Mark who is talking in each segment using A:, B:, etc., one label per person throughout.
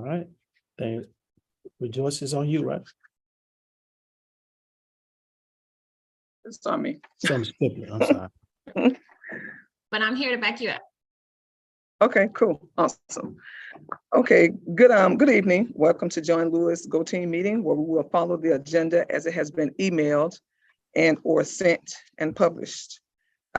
A: All right. Then Rejoice is on you, right?
B: It's on me.
A: Some stipulate, I'm sorry.
C: But I'm here to back you up.
B: Okay, cool, awesome. Okay, good evening. Welcome to John Lewis Go Team meeting, where we will follow the agenda as it has been emailed and or sent and published.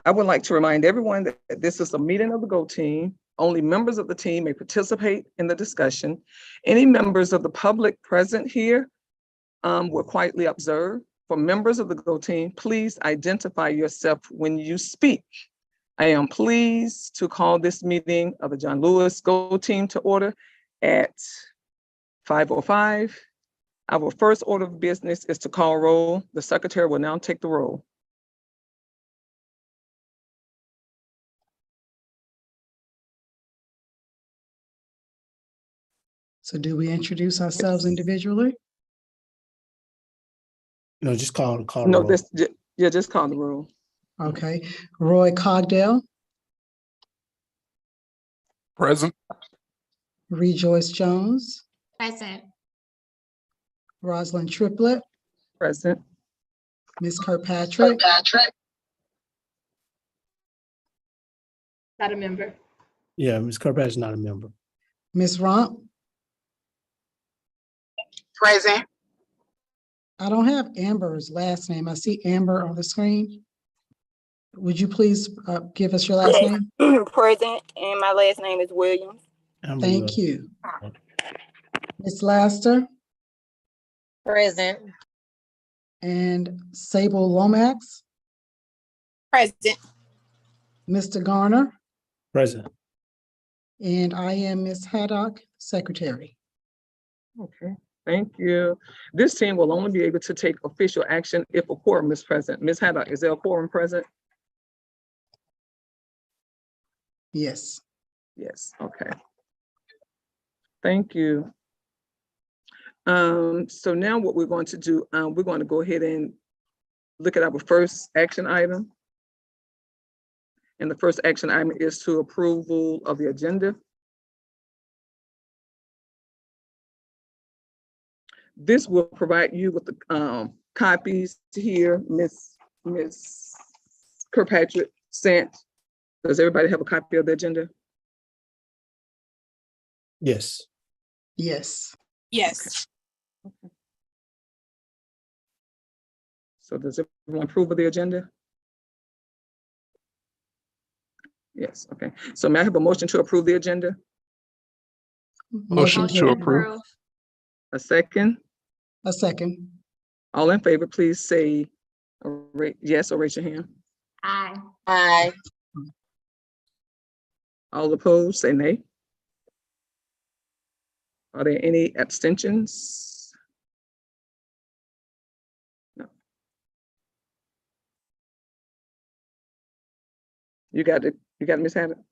B: I would like to remind everyone that this is a meeting of the Go Team. Only members of the team may participate in the discussion. Any members of the public present here will quietly observe. For members of the Go Team, please identify yourself when you speak. I am pleased to call this meeting of the John Lewis Go Team to order at 5:05. Our first order of business is to call roll. The secretary will now take the roll.
D: So do we introduce ourselves individually?
A: No, just call the
B: No,
A: roll.
B: just call the roll.
D: Okay, Roy Cogdell,
E: Present.
D: Rejoice Jones,
C: Present.
D: Rosalind Triplett,
B: Present.
D: Ms. Kirkpatrick,
C: Not a member.
A: Yeah, Ms. Kirkpatrick is not a member.
D: Ms. Rump.
F: Present.
D: I don't have Amber's last name. I see Amber on the screen. Would you please give us your last name?
F: Present, and my last name is Williams.
A: Amber
D: Thank
A: Williams.
D: you. Ms. Laster
F: Present.
D: and Sable Lomax,
F: Present.
D: Mr. Garner,
A: Present.
D: and I am Ms. Haddock, Secretary.
B: Okay, thank you. This team will only be able to take official action if a quorum is present. Ms. Haddock, is there a quorum present?
D: Yes.
B: Yes, okay. Thank you. So now what we're going to do, we're going to go ahead and look at our first action item. And the first action item is to approval of the agenda. This will provide you with the copies here. Ms. Kirkpatrick sent. Does everybody have a copy of the agenda?
A: Yes.
D: Yes.
F: Yes.
B: So does everyone approve of the agenda? Yes, okay. So may I have a motion to approve the agenda?
E: Motion to approve.
B: A second?
D: A second.
B: All in favor, please say yes or raise your hand.
C: Aye.
F: Aye.
B: All opposed, say nay. Are there any abstentions? No. You got it, Ms. Hammond?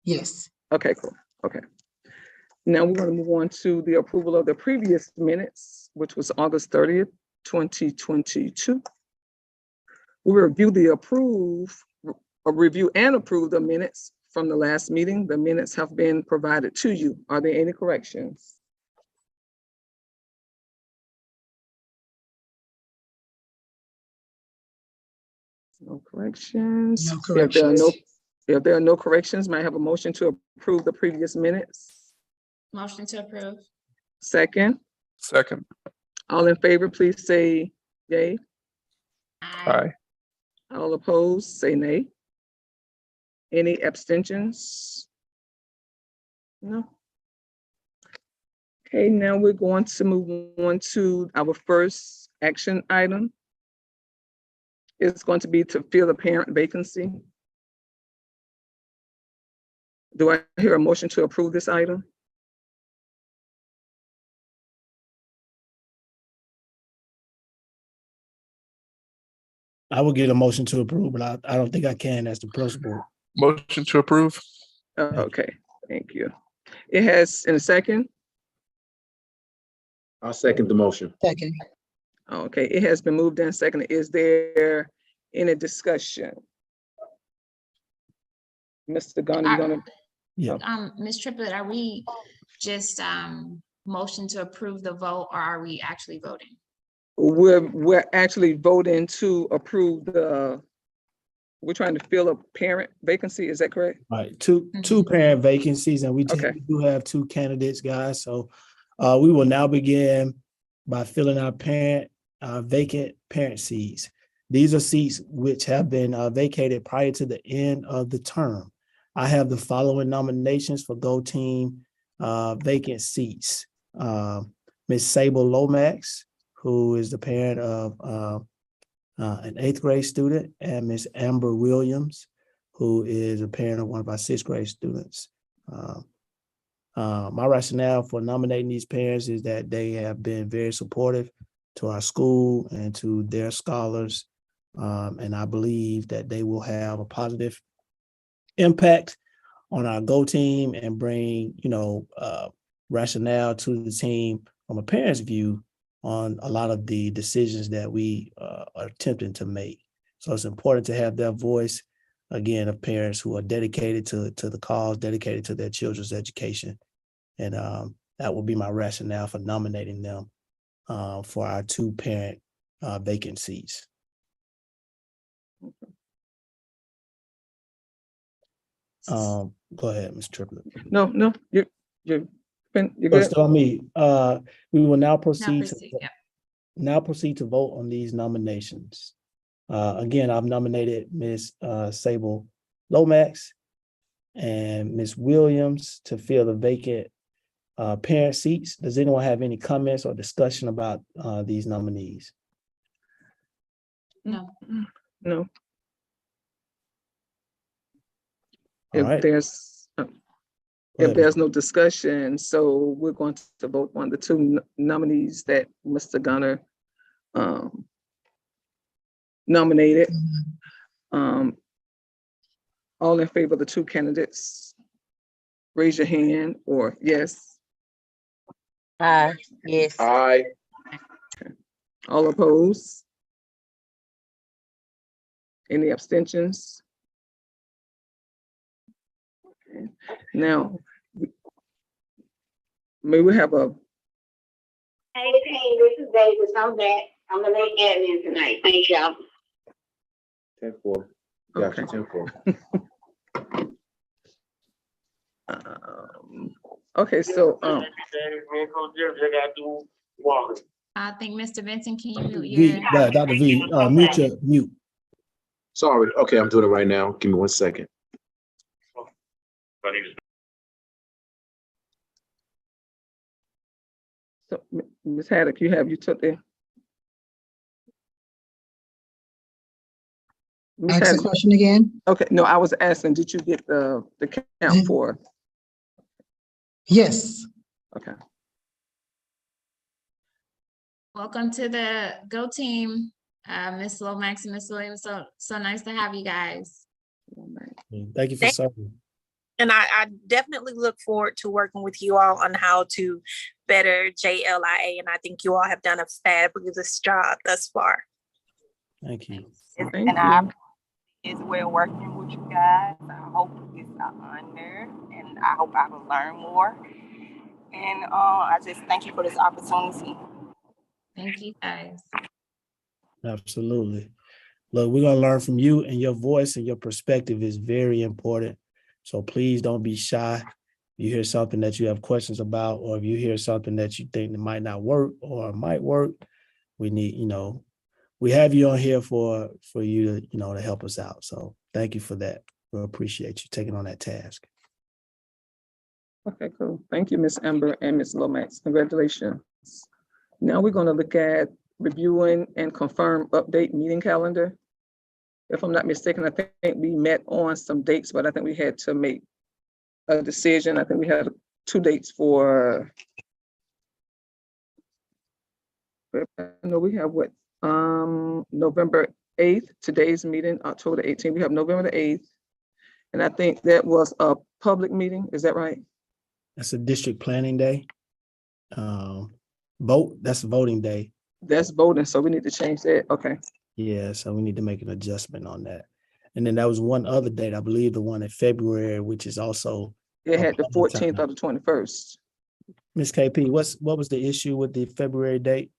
D: Yes.
B: Okay, cool, okay. Now we're going to move on to the approval of the previous minutes, which was August 30th, 2022. We review and approve the minutes from the last meeting. The minutes have been provided to you. Are there any corrections? No corrections.
D: No corrections.
B: If there are no corrections, may I have a motion to approve the previous minutes?
C: Motion to approve.
B: Second,
E: Second.
B: all in favor, please say yay.
E: Aye.
B: All opposed, say nay. Any abstentions? No. Okay, now we're going to move on to our first action item. It's going to be to fill the parent vacancy. Do I hear a motion to approve this item?
A: I would get a motion to approve, but I don't think I can as the principal.
E: Motion to approve.
B: Okay, thank you. It has, in a second?
G: I'll second the motion.
D: Second.
B: Okay, it has been moved and seconded. Is there any discussion? Mr. Garner, you gonna?
A: Yeah.
C: Ms. Triplett, are we just motion to approve the vote, or are we actually voting?
B: We're actually voting to approve we're trying to fill a parent vacancy, is that correct?
A: Right, two parent vacancies, and we
B: Okay.
A: do have two candidates, guys. So we will now begin by filling our vacant parent seats. These are seats which have been vacated prior to the end of the term. I have the following nominations for Go Team vacant seats. Ms. Sable Lomax, who is the parent of an 8th grade student, and Ms. Amber Williams, who is a parent of one of our 6th grade students. My rationale for nominating these parents is that they have been very supportive to our school and to their scholars. And I believe that they will have a positive impact on our Go Team and bring, rationale to the team from a parent's view on a lot of the decisions that we are attempting to make. So it's important to have their voice, again, of parents who are dedicated to the cause, dedicated to their children's education. And that will be my rationale for nominating them for our 2 parent vacancies. Go ahead, Ms. Triplett.
B: No, you're good?
A: Still on me. We will now
C: Now
A: proceed
C: proceed,
A: to
C: yep.
A: to vote on these nominations. Again, I've nominated Ms. Sable Lomax and Ms. Williams to fill the vacant parent seats. Does anyone have any comments or discussion about these nominees?
C: No.
B: No.
A: All right.
B: If there's no discussion, so we're going to vote on the 2 nominees that Mr. Gunner nominated. All in favor of the 2 candidates, raise your hand, or yes.
F: Aye. Yes.
E: Aye.
B: All opposed? Any abstentions? Okay. Now, may we have a,
G: Hey, Payne, this is Davis. I'm back. I'm the late admin tonight. Thank y'all.
H: 10-4.
B: Okay.
H: Gotcha, 10-4.
B: Okay, so,
C: I think Mr. Vincent, can you mute
A: V,
C: your?
A: Dr. V, mute.
H: Sorry. Okay, I'm doing it right now. Give me 1 second.
B: so Ms. Haddock, you took the. Ms.
D: Ask the
B: Haddock,
D: question again.
B: okay, no, I was asking, did you get the count for?
D: Yes.
B: Okay.
C: Welcome to the Go Team, Ms. Lomax and Ms. Williams. So nice to have you guys.
A: Thank you for serving.
I: And I definitely look forward to working with you all on how to better JLIA. And I think you all have done a fabulous job thus far.
A: Thank you.
B: Thank you.
J: I is well working with you guys. I hope it's an honor and I hope I will learn more. And I just thank you for this opportunity.
C: Thank you, guys.
A: Absolutely. Look, we're going to learn from you, and your voice and your perspective is very important. So please don't be shy. If you hear something that you have questions about, or if you hear something that you think that might not work or might work, we need, we have you on here for you to, to help us out. So thank you for that. We appreciate you taking on that task.
B: Okay, cool. Thank you, Ms. Amber and Ms. Lomax. Congratulations. Now we're going to look at reviewing and confirm update meeting calendar. If I'm not mistaken, I think we met on some dates, but I think we had to make a decision. I think we had 2 dates for, I know we have what, November 8th, today's meeting, October 18th. We have November the 8th. And I think that was a public meeting. Is that right?
A: That's a district planning day. That's voting day.
B: That's voting, so we need to change that. Okay.
A: Yeah, so we need to make an adjustment on that. And then that was one other date, I believe the one in February, which is also.
B: It had the 14th or the 21st.
A: Ms. KP, what was the issue with the February date?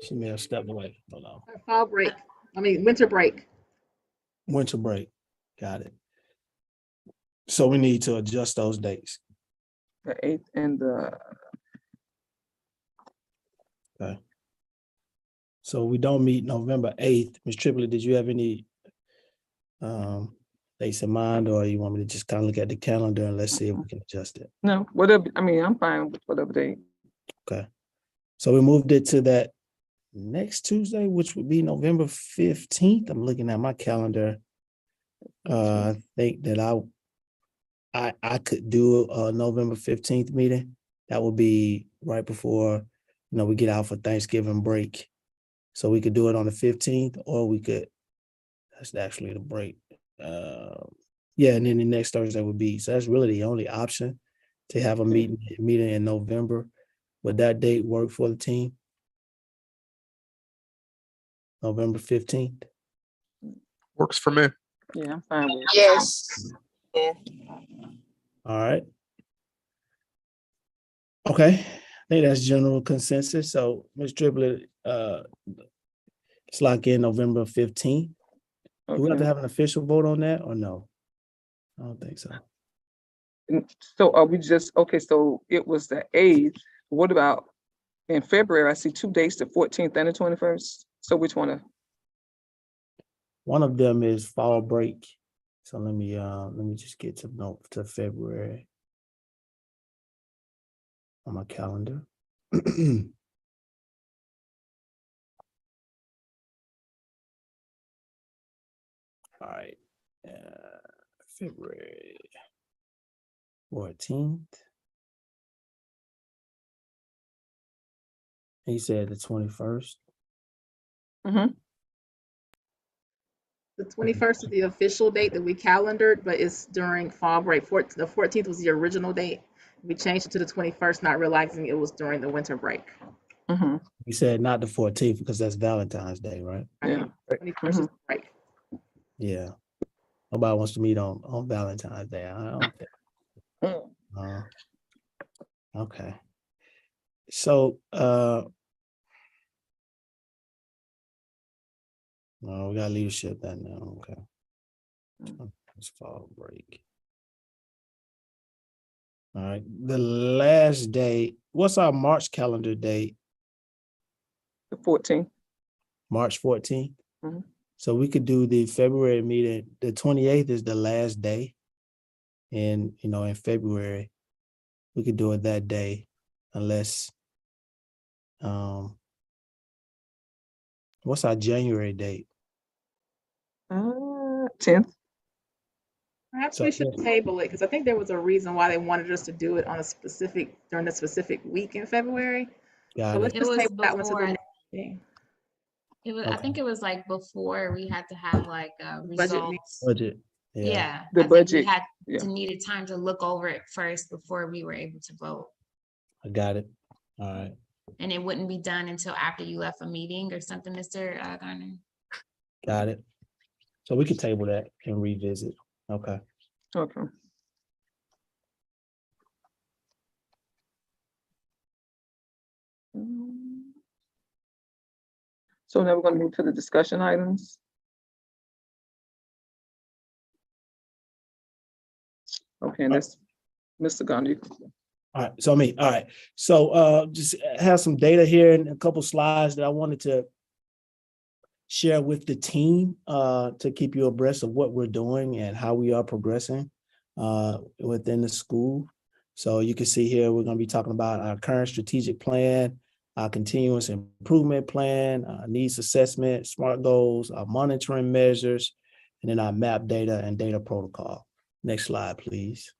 A: She may have stepped away. Hold on.
K: Fall break, winter break.
A: Winter break. Got it. So we need to adjust those dates.
B: The 8th and the,
A: Okay. So we don't meet November 8th. Ms. Triplett, did you have any dates in mind, or you want me to just kind of look at the calendar and let's see if we can adjust it?
B: no, whatever, I mean, I'm fine with whatever date.
A: Okay. So we moved it to that next Tuesday, which would be November 15th. I'm looking at my calendar. I think that I could do a November 15th meeting. That would be right before, we get out for Thanksgiving break. So we could do it on the 15th, or we could, that's actually the break. Yeah, and then the next Thursday would be, so that's really the only option to have a meeting in November. Would that date work for the team? November 15th?
E: Works for me.
B: Yeah, I'm fine with it.
F: Yes.
I: Yeah.
A: All right. Okay, I think that's general consensus. So, Ms. Triplett, let's lock in November 15th. Do we have to
B: Okay.
A: have an official vote on that or no? I don't think so.
B: So are we just, okay, so it was the 8th. What about in February? I see 2 dates, the 14th and the 21st. So which one?
A: One of them is fall break. So let me just get to February on my calendar. All right, February 14th. He said the 21st.
B: Mm-hmm.
K: The 21st is the official date that we calendared, but it's during fall break. The 14th was the original date. We changed it to the 21st, not realizing it was during the winter break.
B: Mm-hmm.
A: You said not the 14th because that's Valentine's Day, right?
B: Yeah.
K: 21st is break.
A: Yeah. Nobody wants to meet on Valentine's Day. I don't think. Okay. So no, we got leadership that now. Okay. It's fall break. All right. The last day, what's our March calendar date?
B: The 14th.
A: March 14th.
B: Mhm.
A: So we could do the February meeting. The 28th is the last day. And in February, we could do it that day unless what's our January date?
B: 10th.
K: Perhaps
A: So,
K: we should
A: yeah.
K: table it because I think there was a reason why they wanted us to do it on during a specific week in February.
A: Got
K: So
A: it.
K: let's
C: It
K: just
C: was
K: table that one to the
C: before,
K: next meeting.
C: I
A: Okay.
C: think it was like before we had to have like results.
A: Budget. Yeah.
C: Yeah.
B: The
C: I think
B: budget,
C: we had
B: yeah.
C: needed time to look over it first before we were able to vote.
A: I got it. All right.
C: And it wouldn't be done until after you left a meeting or something, Mr. Garner.
A: Got it. So we could table that and revisit. Okay.
B: Okay. So now we're going to move to the discussion items. Okay, and that's Mr. Gandhi.
A: All right. So all right. So just have some data here and a couple slides that I wanted to share with the team to keep you abreast of what we're doing and how we are progressing within the school. So you can see here, we're going to be talking about our current strategic plan, our continuous improvement plan, needs assessment, SMART goals, our monitoring measures, and then our map data and data protocol. Next slide, please.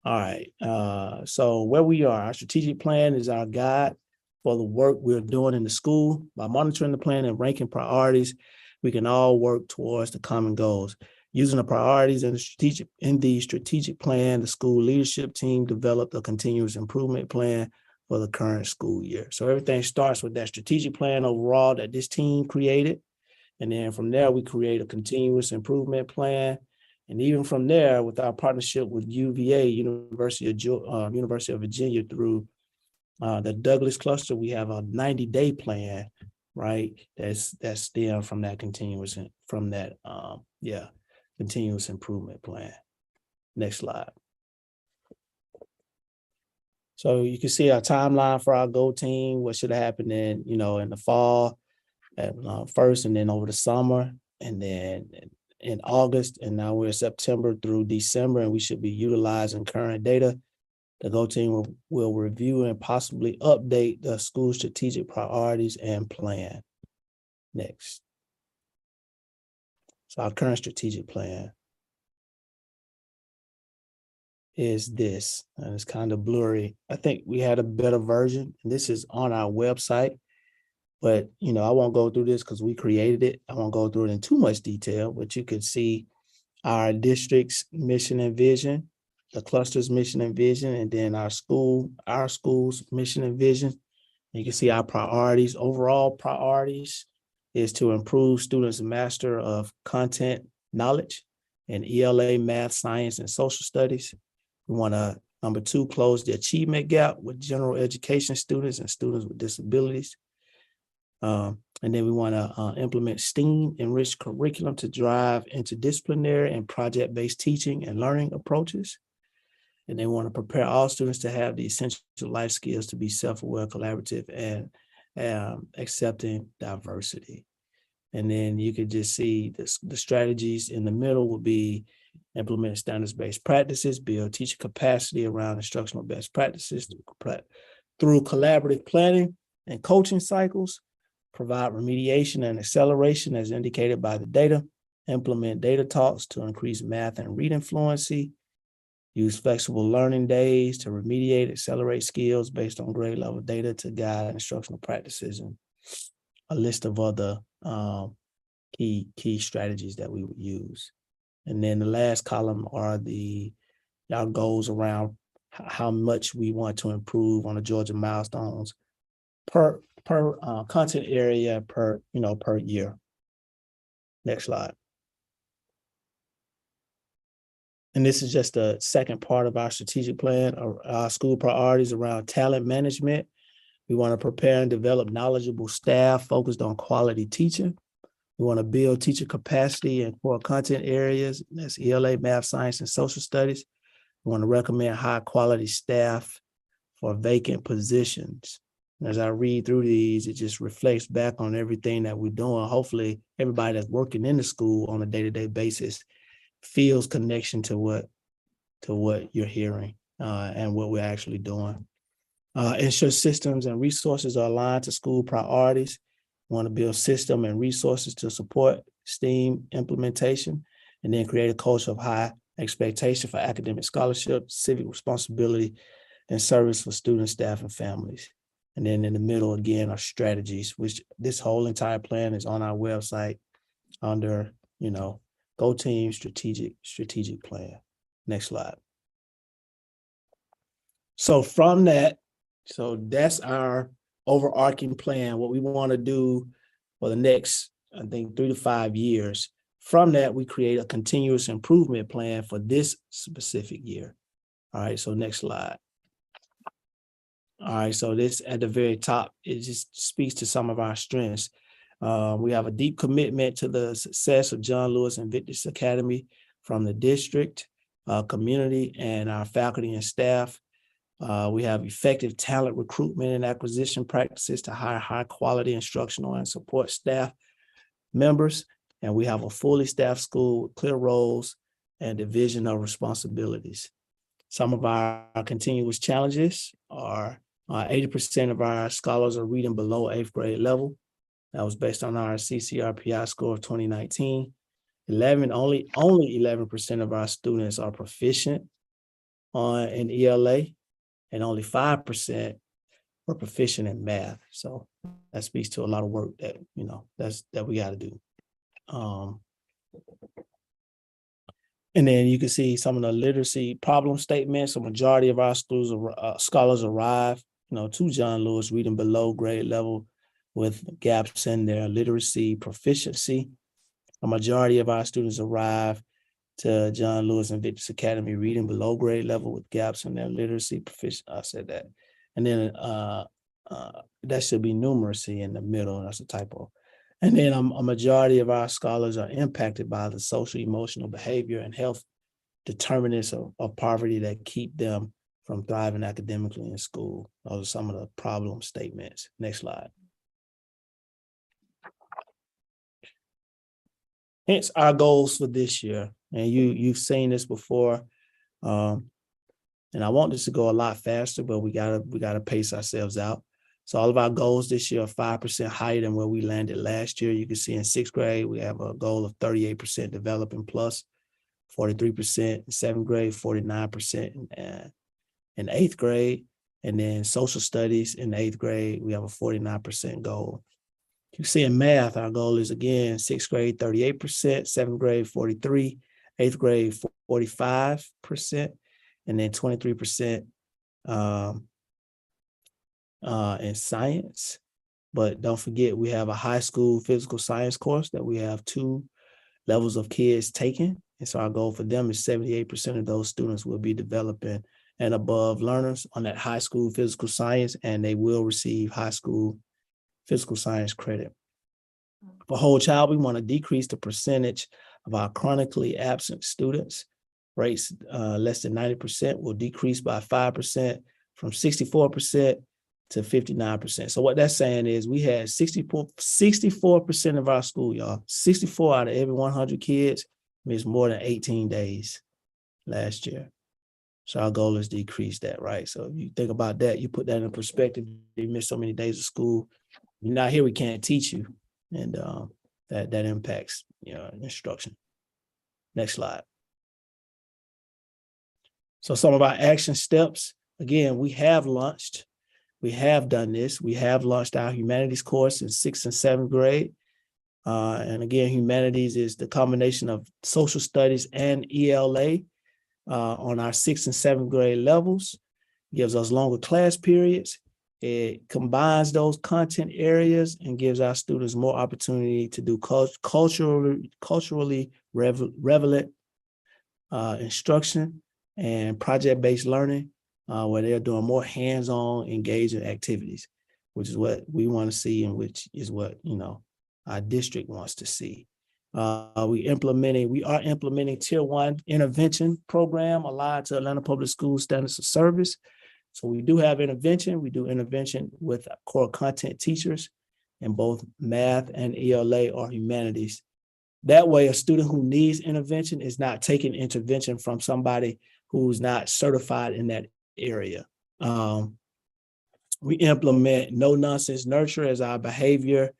A: All right. So where we are, our strategic plan is our guide for the work we're doing in the school. By monitoring the plan and ranking priorities, we can all work towards the common goals. Using the priorities in the strategic plan, the school leadership team developed a continuous improvement plan for the current school year. So everything starts with that strategic plan overall that this team created. And then from there, we create a continuous improvement plan. And even from there, with our partnership with UVA, University of Virginia, through the Douglas cluster, we have a 90-day plan, right? That's stemmed from that continuous improvement plan. Next slide. So you can see our timeline for our Go team, what should have happened in the fall at first, and then over the summer, and then in August, and now we're September through December, and we should be utilizing current data. The Go team will review and possibly update the school strategic priorities and plan. Next. So our current strategic plan is this, and it's kind of blurry. I think we had a better version, and this is on our website, but I won't go through this because we created it. I won't go through it in too much detail, but you can see our district's mission and vision, the cluster's mission and vision, and then our school's mission and vision. You can see our priorities. Overall priorities is to improve students' master of content knowledge in ELA, math, science, and social studies. We want to, number 2, close the achievement gap with general education students and students with disabilities. And then we want to implement STEAM enriched curriculum to drive interdisciplinary and project-based teaching and learning approaches. And they want to prepare all students to have the essential life skills to be self-aware, collaborative, and accepting diversity. And then you could just see the strategies in the middle will be implement standards-based practices, build teacher capacity around instructional best practices through collaborative planning and coaching cycles, provide remediation and acceleration as indicated by the data, implement data talks to increase math and reading fluency, use flexible learning days to remediate, accelerate skills based on grade level data to guide instructional practices, and a list of other key strategies that we would use. And then the last column are our goals around how much we want to improve on the Georgia milestones per content area per year. Next slide. And this is just the second part of our strategic plan, our school priorities around talent management. We want to prepare and develop knowledgeable staff focused on quality teaching. We want to build teacher capacity in core content areas. That's ELA, math, science, and social studies. We want to recommend high quality staff for vacant positions. And as I read through these, it just reflects back on everything that we're doing. Hopefully everybody that's working in the school on a day-to-day basis feels connection to what you're hearing and what we're actually doing. Ensure systems and resources are aligned to school priorities. We want to build system and resources to support STEAM implementation, and then create a culture of high expectation for academic scholarship, civic responsibility, and service for students, staff, and families. And then in the middle, again, are strategies, which this whole entire plan is on our website under, Go Team strategic plan. Next slide. So from that, that's our overarching plan, what we want to do for the next, I think, 3 to 5 years. From that, we create a continuous improvement plan for this specific year. All right, so next slide. All right, so this at the very top, it just speaks to some of our strengths. We have a deep commitment to the success of John Lewis Invictus Academy from the district, community, and our faculty and staff. We have effective talent recruitment and acquisition practices to hire high quality instructional and support staff members. And we have a fully staffed school with clear roles and division of responsibilities. Some of our continuous challenges are 80% of our scholars are reading below 8th grade level. That was based on our CCRPI score of 2019. Only 11% of our students are proficient in ELA, and only 5% are proficient in math. So that speaks to a lot of work that we got to do. And then you can see some of the literacy problem statements. A majority of our scholars arrive, to John Lewis reading below grade level with gaps in their literacy proficiency. A majority of our students arrive to John Lewis and Victor's Academy reading below grade level with gaps in their literacy proficiency. I said that. And then that should be numeracy in the middle. That's a typo. And then a majority of our scholars are impacted by the social, emotional behavior and health determinants of poverty that keep them from thriving academically in school. Those are some of the problem statements. Next slide. Hence our goals for this year. And you've seen this before. And I want this to go a lot faster, but we gotta pace ourselves out. So all of our goals this year are 5% higher than where we landed last year. You can see in 6th grade, we have a goal of 38% developing plus, 43% in 7th grade, 49% in 8th grade. And then social studies in 8th grade, we have a 49% goal. You see in math, our goal is again, 6th grade, 38%, 7th grade, 43%, 8th grade, 45%, and then 23% in science. But don't forget, we have a high school physical science course that we have 2 levels of kids taking. And so our goal for them is 78% of those students will be developing and above learners on that high school physical science, and they will receive high school physical science credit. For whole child, we want to decrease the percentage of our chronically absent students. Rates less than 90% will decrease by 5% from 64% to 59%. So what that's saying is we had 64% of our school, y'all, 64 out of every 100 kids missed more than 18 days last year. So our goal is to decrease that, right? So if you think about that, you put that in perspective, you miss so many days of school, you're not here, we can't teach you. And that impacts instruction. Next slide. So some of our action steps, again, we have launched. We have done this. We have launched our humanities course in 6th and 7th grade. And again, humanities is the combination of social studies and ELA on our 6th and 7th grade levels. Gives us longer class periods. It combines those content areas and gives our students more opportunity to do culturally relevant instruction and project-based learning, where they're doing more hands-on engaging activities, which is what we want to see and which is what our district wants to see. We are implementing Tier 1 intervention program aligned to Atlanta Public Schools Standards of Service. So we do have intervention. We do intervention with core content teachers in both math and ELA or humanities. That way, a student who needs intervention is not taking intervention from somebody who's not certified in that area. We implement No Nonsense Nurture as our behavior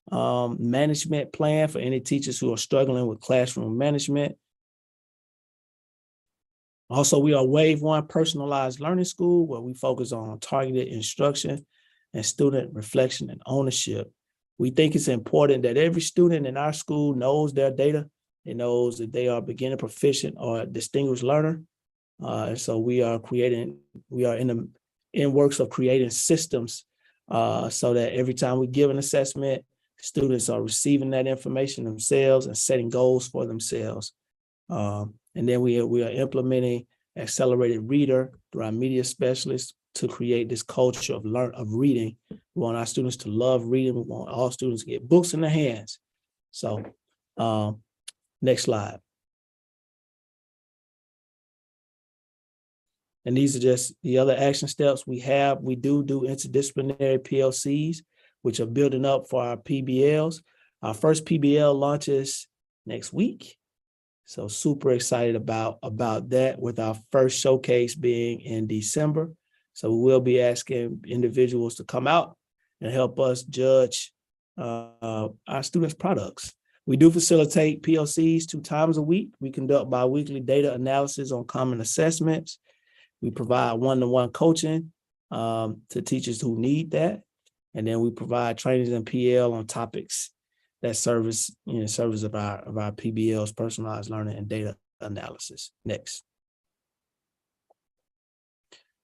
A: management plan for any teachers who are struggling with classroom management. Also, we are Wave 1 Personalized Learning School, where we focus on targeted instruction and student reflection and ownership. We think it's important that every student in our school knows their data. It knows that they are beginner proficient or distinguished learner. And so we are in works of creating systems so that every time we give an assessment, students are receiving that information themselves and setting goals for themselves. And then we are implementing accelerated reader through our media specialists to create this culture of reading. We want our students to love reading. We want all students to get books in their hands. So next slide. And these are just the other action steps we have. We do interdisciplinary PLCs, which are building up for our PBLs. Our first PBL launches next week. So super excited about that, with our first showcase being in December. So we will be asking individuals to come out and help us judge our students' products. We do facilitate PLCs 2 times a week. We conduct bi-weekly data analysis on common assessments. We provide one-to-one coaching to teachers who need that. And then we provide trainings in PL on topics that service of our PBLs, personalized learning and data analysis. Next.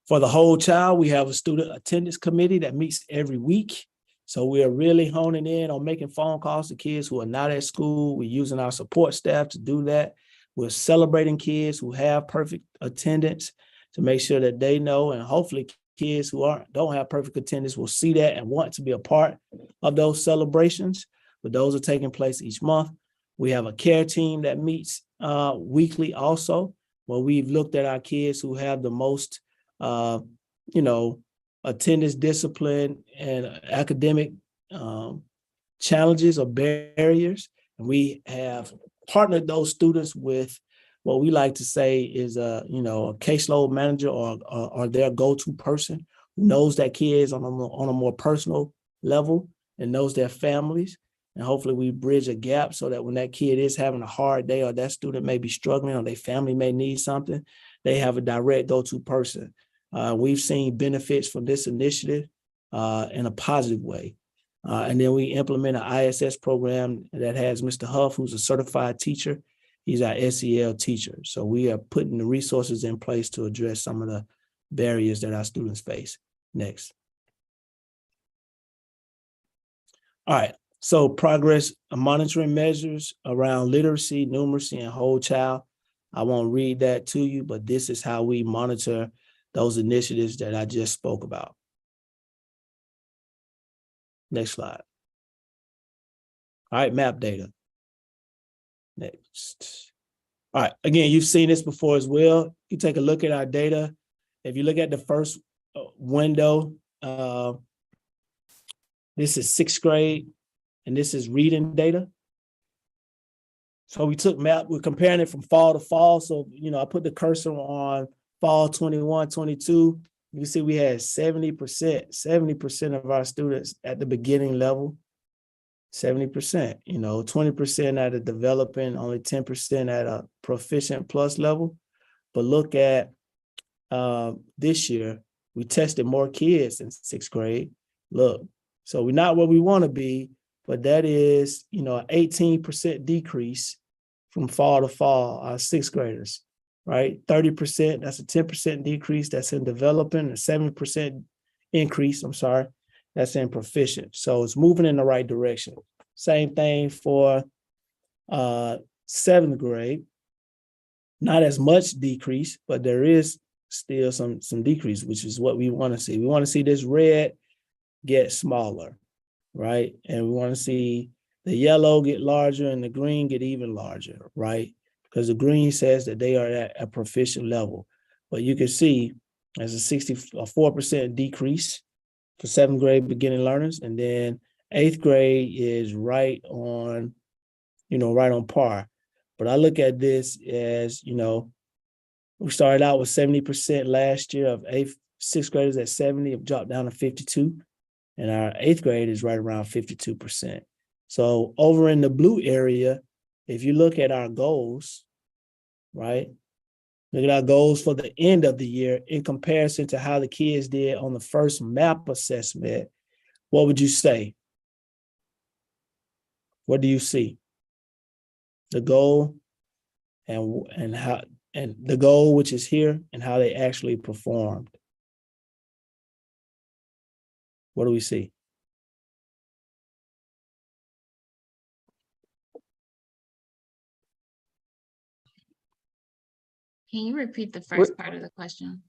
A: For the whole child, we have a student attendance committee that meets every week. So we are really honing in on making phone calls to kids who are not at school. We're using our support staff to do that. We're celebrating kids who have perfect attendance to make sure that they know, and hopefully kids who don't have perfect attendance will see that and want to be a part of those celebrations. But those are taking place each month. We have a care team that meets weekly also, where we've looked at our kids who have the most, attendance, discipline, and academic challenges or barriers. And we have partnered those students with what we like to say is a caseload manager or their go-to person who knows that kids on a more personal level and knows their families. And hopefully we bridge a gap so that when that kid is having a hard day or that student may be struggling or their family may need something, they have a direct go-to person. We've seen benefits from this initiative in a positive way. And then we implement an ISS program that has Mr. Huff, who's a certified teacher. He's our SEL teacher. So we are putting the resources in place to address some of the barriers that our students face. Next. All right. So progress monitoring measures around literacy, numeracy, and whole child. I won't read that to you, but this is how we monitor those initiatives that I just spoke about. Next slide. All right, map data. Next. All right, again, you've seen this before as well. You take a look at our data. If you look at the first window, this is 6th grade, and this is reading data. So we took we're comparing it from fall to fall. So, I put the cursor on fall 21, 22. You can see we had 70% of our students at the beginning level, 70%, 20% at a developing, only 10% at a proficient plus level. But look at this year, we tested more kids in 6th grade. Look, so we're not where we want to be, but that is, an 18% decrease from fall to fall, our 6th graders, right? 30%, that's a 10% decrease. That's in developing, a 7% increase, that's in proficient. So it's moving in the right direction. Same thing for 7th grade. Not as much decrease, but there is still some decrease, which is what we want to see. We want to see this red get smaller, right? And we want to see the yellow get larger and the green get even larger, right? Because the green says that they are at a proficient level. But you can see there's a 64% decrease for 7th grade beginning learners. And then 8th grade is right on par. But I look at this as, we started out with 70% last year of 6th graders at 70, have dropped down to 52. And our 8th grade is right around 52%. So over in the blue area, if you look at our goals, right? Look at our goals for the end of the year in comparison to how the kids did on the first MAP assessment. What would you say? What do you see? The goal and how, and the goal, which is here, and how they actually performed. What do we see?
C: Can you repeat the first part of the question?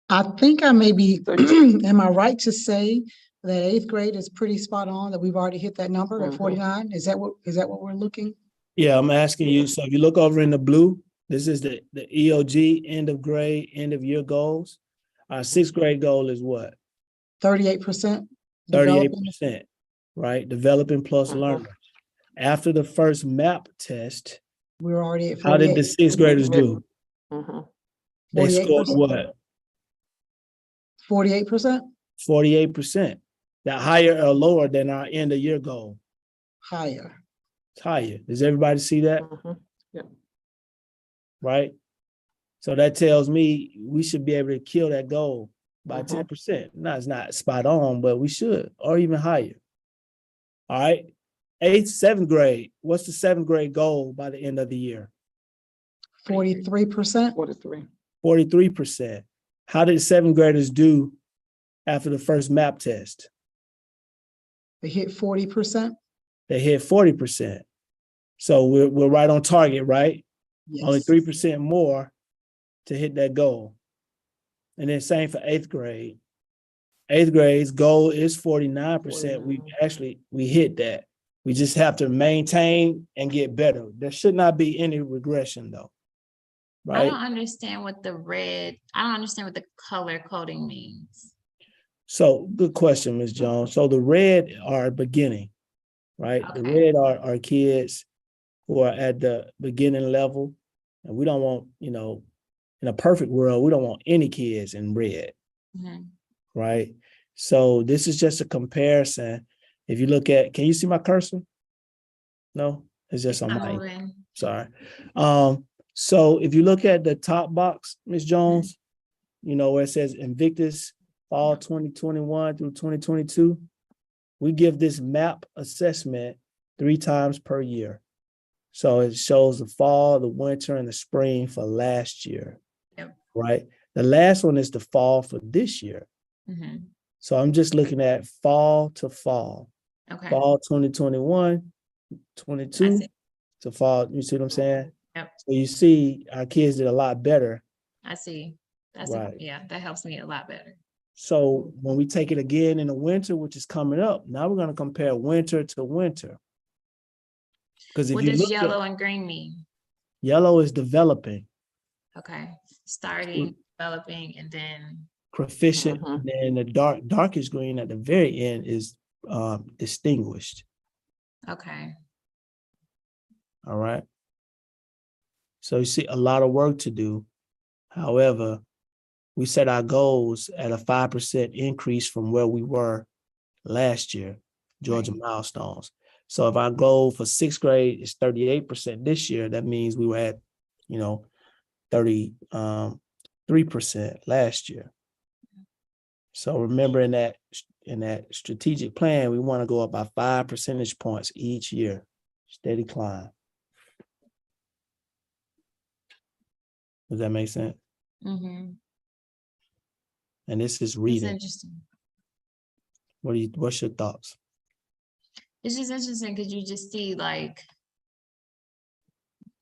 D: I think I may be, am I right to say that 8th grade is pretty spot on, that we've already hit that number at 49? Is that what we're looking?
A: Yeah, I'm asking you. So if you look over in the blue, this is the EOG end of grade, end of year goals. Our 6th grade goal is what?
D: 38%.
A: 38%, right? Developing plus learners. After the first MAP test,
D: we're already at 48.
A: How did the 6th graders do? They scored
D: 48%.
A: what?
D: 48%?
A: 48%. That higher or lower than our end of year goal?
D: Higher.
A: It's higher. Does everybody see that?
B: Yeah.
A: Right? So that tells me we should be able to kill that goal by 10%. Now, it's not spot on, but we should, or even higher. All right. 7th grade. What's the 7th grade goal by the end of the year?
D: 43%.
A: 43%. How did 7th graders do after the first MAP test?
D: They hit 40%.
A: They hit 40%. So we're right on target, right? only
D: Yes.
A: 3% more to hit that goal. And then same for 8th grade. 8th grade's goal is 49%. We hit that. We just have to maintain and get better. There should not be any regression though.
C: I
A: Right?
C: don't understand what the color coding means.
A: So good question, Ms. Jones. So the red are beginning, right? The
C: Okay.
A: red are kids who are at the beginning level. And we don't want, in a perfect world, we don't want any kids in red,
C: Mhm.
A: right? So this is just a comparison. If you look at, can you see my cursor? No, it's just on
C: I'm
A: my,
C: moving.
A: sorry. So if you look at the top box, Ms. Jones, where it says Invictus Fall 2021 through 2022, we give this MAP assessment 3 times per year. So it shows the fall, the winter, and the spring for last year,
C: Yep.
A: right? The last one is the fall for this year.
C: Mhm.
A: So I'm just looking at fall to fall.
C: Okay.
A: Fall 2021,
C: I
A: 22
C: see.
A: to fall. You see what I'm saying?
C: Yep.
A: So you see our kids did a lot better.
C: I see.
A: Right.
C: Yeah, that helps me a lot better.
A: So when we take it again in the winter, which is coming up, now we're going to compare winter to winter. Because if
C: What
A: you
C: does
A: look
C: yellow
A: at,
C: and green mean?
A: yellow is developing,
C: Okay. Starting, developing, and then
A: proficient, and then the darkest green at the very end is distinguished.
C: okay.
A: All right. So you see a lot of work to do. However, we set our goals at a 5% increase from where we were last year, Georgia milestones. So if our goal for 6th grade is 38% this year, that means we were at, 33% last year. So remember in that strategic plan, we want to go up by 5 percentage points each year, steady climb. Does that make sense?
C: Mm-hmm.
A: And this is
C: It's
A: reading.
C: interesting.
A: What's your thoughts?
C: It's just interesting because you just see like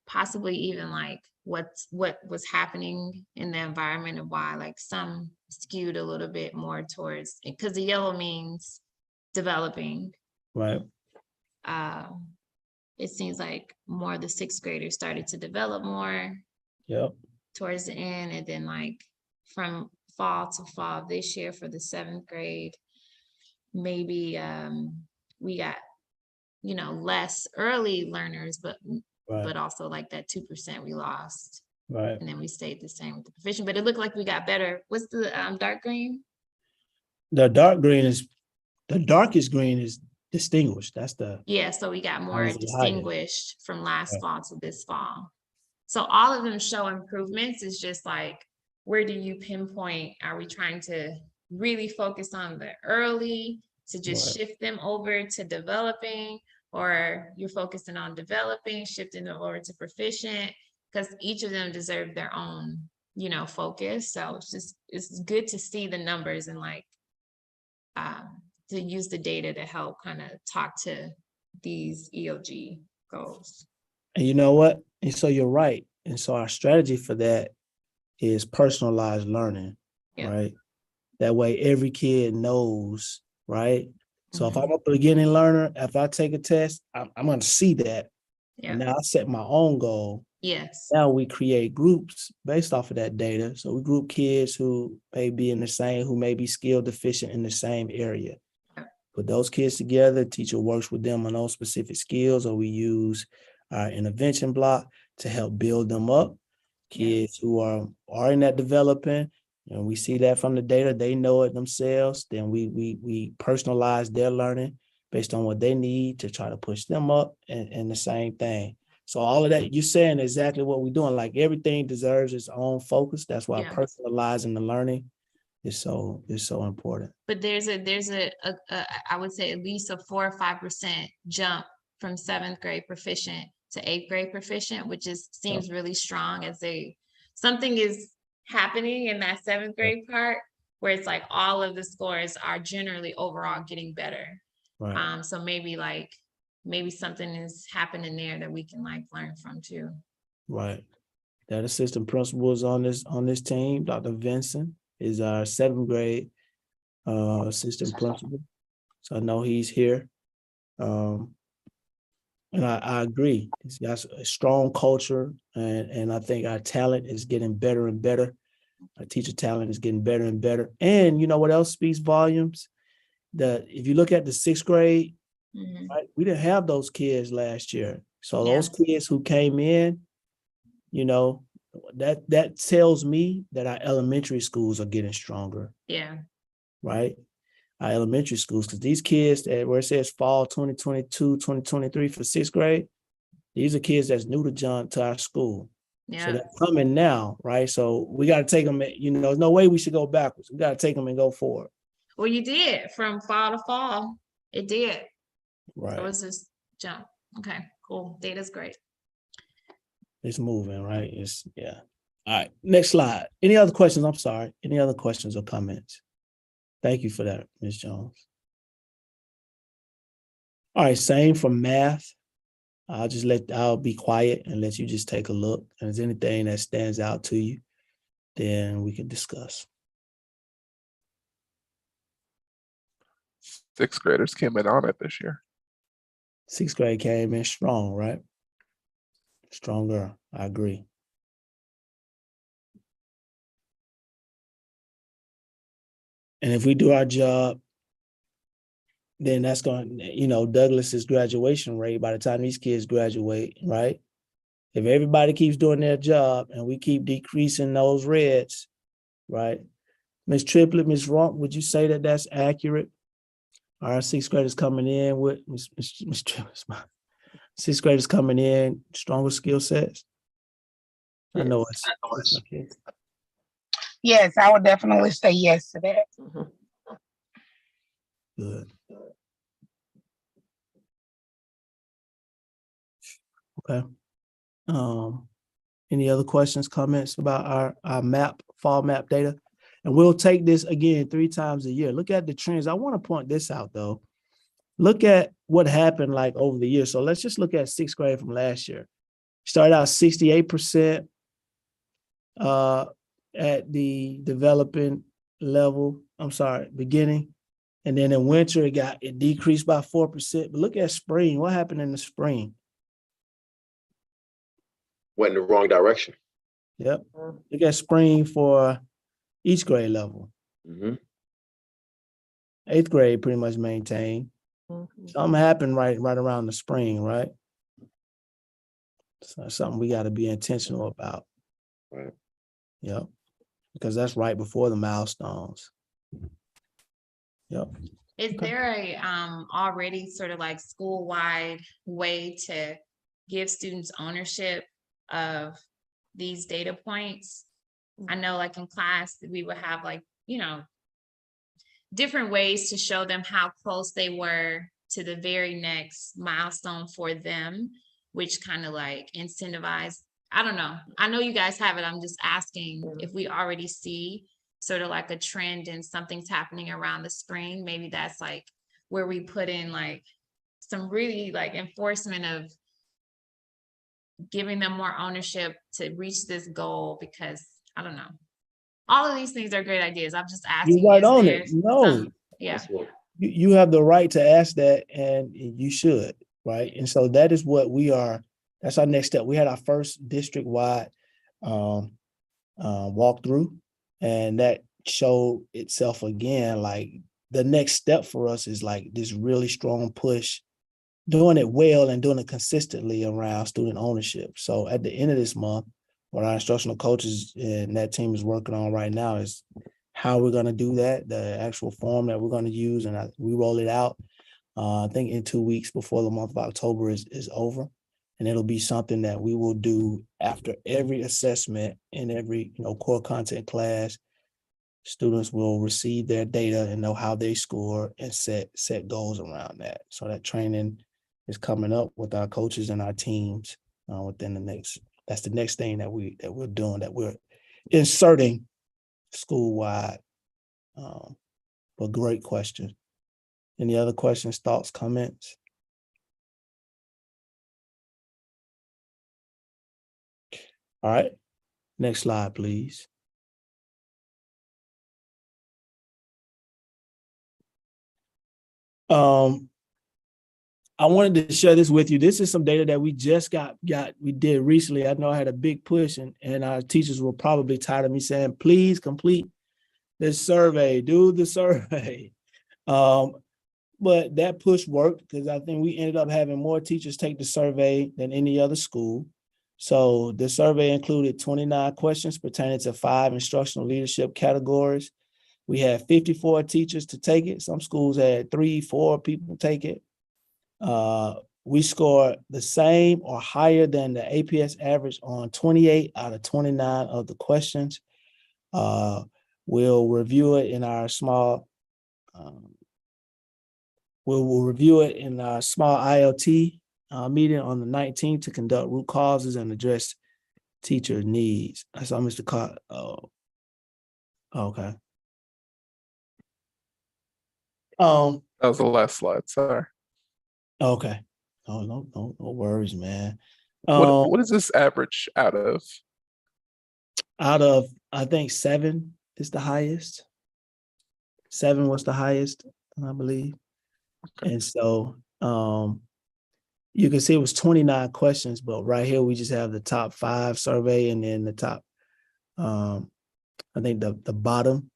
C: possibly even like what was happening in the environment and why like some skewed a little bit more towards, because the yellow means developing.
A: Right.
C: It seems like more of the 6th graders started to develop more
A: Yep.
C: towards the end, and then like from fall to fall this year for the 7th grade, maybe we got less early learners, but also like that 2% we lost,
A: Right.
C: and then we stayed the same with the proficient, but it looked like we got better. What's the dark green?
A: The darkest green is distinguished. That's the,
C: Yeah, so we got more
A: Highest.
C: distinguished from last
A: Right.
C: fall to this fall. So all of them show improvements. It's just like, where do you pinpoint? Are we trying to really focus on the early to just
A: Right.
C: shift them over to developing, or you're focusing on developing, shifting them over to proficient? Because each of them deserve their own, focus. So it's good to see the numbers and like to use the data to help kind of talk to these EOG goals.
A: And you know what? And so you're right. And so our strategy for that is personalized learning, right? That way every kid knows, right? So if I'm a beginning learner, if I take a test, I'm going to see that.
C: Yeah.
A: And now I set my own goal.
C: Yes.
A: Now we create groups based off of that data. So we group kids who may be who may be skill deficient in the same area. Put those kids together, teacher works with them on those specific skills, or we use our intervention block to help build them up. Kids who are in that developing, and we see that from the data, they know it themselves, then we personalize their learning based on what they need to try to push them up, and the same thing. So all of that, you're saying exactly what we're doing. Like everything deserves its own focus. That's why personalizing the learning is so important.
C: But there's a I would say at least a 4 or 5% jump from 7th grade proficient to 8th grade proficient, which seems really strong, as something is happening in that 7th grade part where it's like all of the scores are generally overall getting better.
A: Right.
C: So maybe something is happening there that we can like learn from too.
A: Right. That assistant principal is on this team. Dr. Vincent is our 7th grade assistant principal. So I know he's here. And I agree. He's got a strong culture, and I think our talent is getting better and better. Our teacher talent is getting better and better. And you know what else speaks volumes? That if you look at the 6th grade, right, we didn't have those kids last year. So those kids who came in, you know, that tells me that our elementary schools are getting stronger.
C: Yeah.
A: Right? Our elementary schools, because these kids where it says fall 2022, 2023 for 6th grade, these are kids that's new to our school.
C: Yeah.
A: So they're coming now, right? So we got to take them, you know, there's no way we should go backwards. We got to take them and go forward.
C: Well, you did from fall to fall. It did.
A: Right.
C: It was just jump. Okay, cool. Data's great.
A: It's moving, right? Yeah. All right, next slide. Any other questions? I'm sorry. Any other questions or comments? Thank you for that, Ms. Jones. All right, same for math. I'll be quiet and let you just take a look. And if there's anything that stands out to you, then we can discuss.
E: 6th graders came in on it this year.
A: 6th grade came in strong, right? Stronger, I agree. And if we do our job, then that's going, you know, Douglas's graduation rate by the time these kids graduate, right? If everybody keeps doing their job and we keep decreasing those reds, right? Ms. Triplett, Ms. Rump, would you say that that's accurate? Our 6th graders coming in with Ms. Triplett, 6th graders coming in, stronger skill sets? I know it's okay.
G: Yes, I would definitely say yes to that.
A: Good. Okay. Any other questions, comments about our fall map data? And we'll take this again 3 times a year. Look at the trends. I want to point this out though. Look at what happened like over the years. So let's just look at 6th grade from last year. Started out 68% at the developing level. I'm sorry, beginning. And then in winter, it decreased by 4%. But look at spring. What happened in the spring?
H: Went in the wrong direction.
A: Yep. Look at spring for each grade level. 8th grade pretty much maintained. Something happened right around the spring, right? So that's something we got to be intentional about.
H: Right.
A: Yep. Because that's right before the milestones. Yep.
C: Is there a already sort of like school-wide way to give students ownership of these data points? I know like in class, we would have like, you know, different ways to show them how close they were to the very next milestone for them, which kind of like incentivize. I don't know. I know you guys have it. I'm just asking if we already see sort of like a trend and something's happening around the spring. Maybe that's like where we put in like some really like enforcement of giving them more ownership to reach this goal, because I don't know. All of these things are great ideas. I'm just asking.
A: You're right on it. No.
C: Yeah.
A: You have the right to ask that, and you should, right? And so that is what we are. That's our next step. We had our first district-wide walkthrough, and that showed itself again. Like the next step for us is like this really strong push, doing it well and doing it consistently around student ownership. So at the end of this month, what our instructional coaches and that team is working on right now is how we're going to do that, the actual form that we're going to use, and we roll it out, I think in 2 weeks before the month of October is over. And it'll be something that we will do after every assessment in every core content class. Students will receive their data and know how they score and set goals around that. So that training is coming up with our coaches and our teams within the next. That's the next thing that we're doing, that we're inserting school-wide. But great question. Any other questions, thoughts, comments? All right. Next slide, please. I wanted to share this with you. This is some data that we just we did recently. I know I had a big push and our teachers were probably tired of me saying, please complete this survey, do the survey. But that push worked because I think we ended up having more teachers take the survey than any other school. So the survey included 29 questions pertaining to 5 instructional leadership categories. We had 54 teachers to take it. Some schools had 3, 4 people take it. We scored the same or higher than the APS average on 28 out of 29 of the questions. We'll review it in our small we'll review it in our small ILT meeting on the 19th to conduct root causes and address teacher needs. I saw Mr. Cott. Oh, okay.
E: That was the last slide, sorry.
A: Okay. Oh, no worries, man.
E: What is this average out of?
A: Out of, I think 7 is the highest. 7 was the highest, I believe. Okay. And so you can see it was 29 questions, but right here we just have the top 5 survey and then the top, I think the bottom.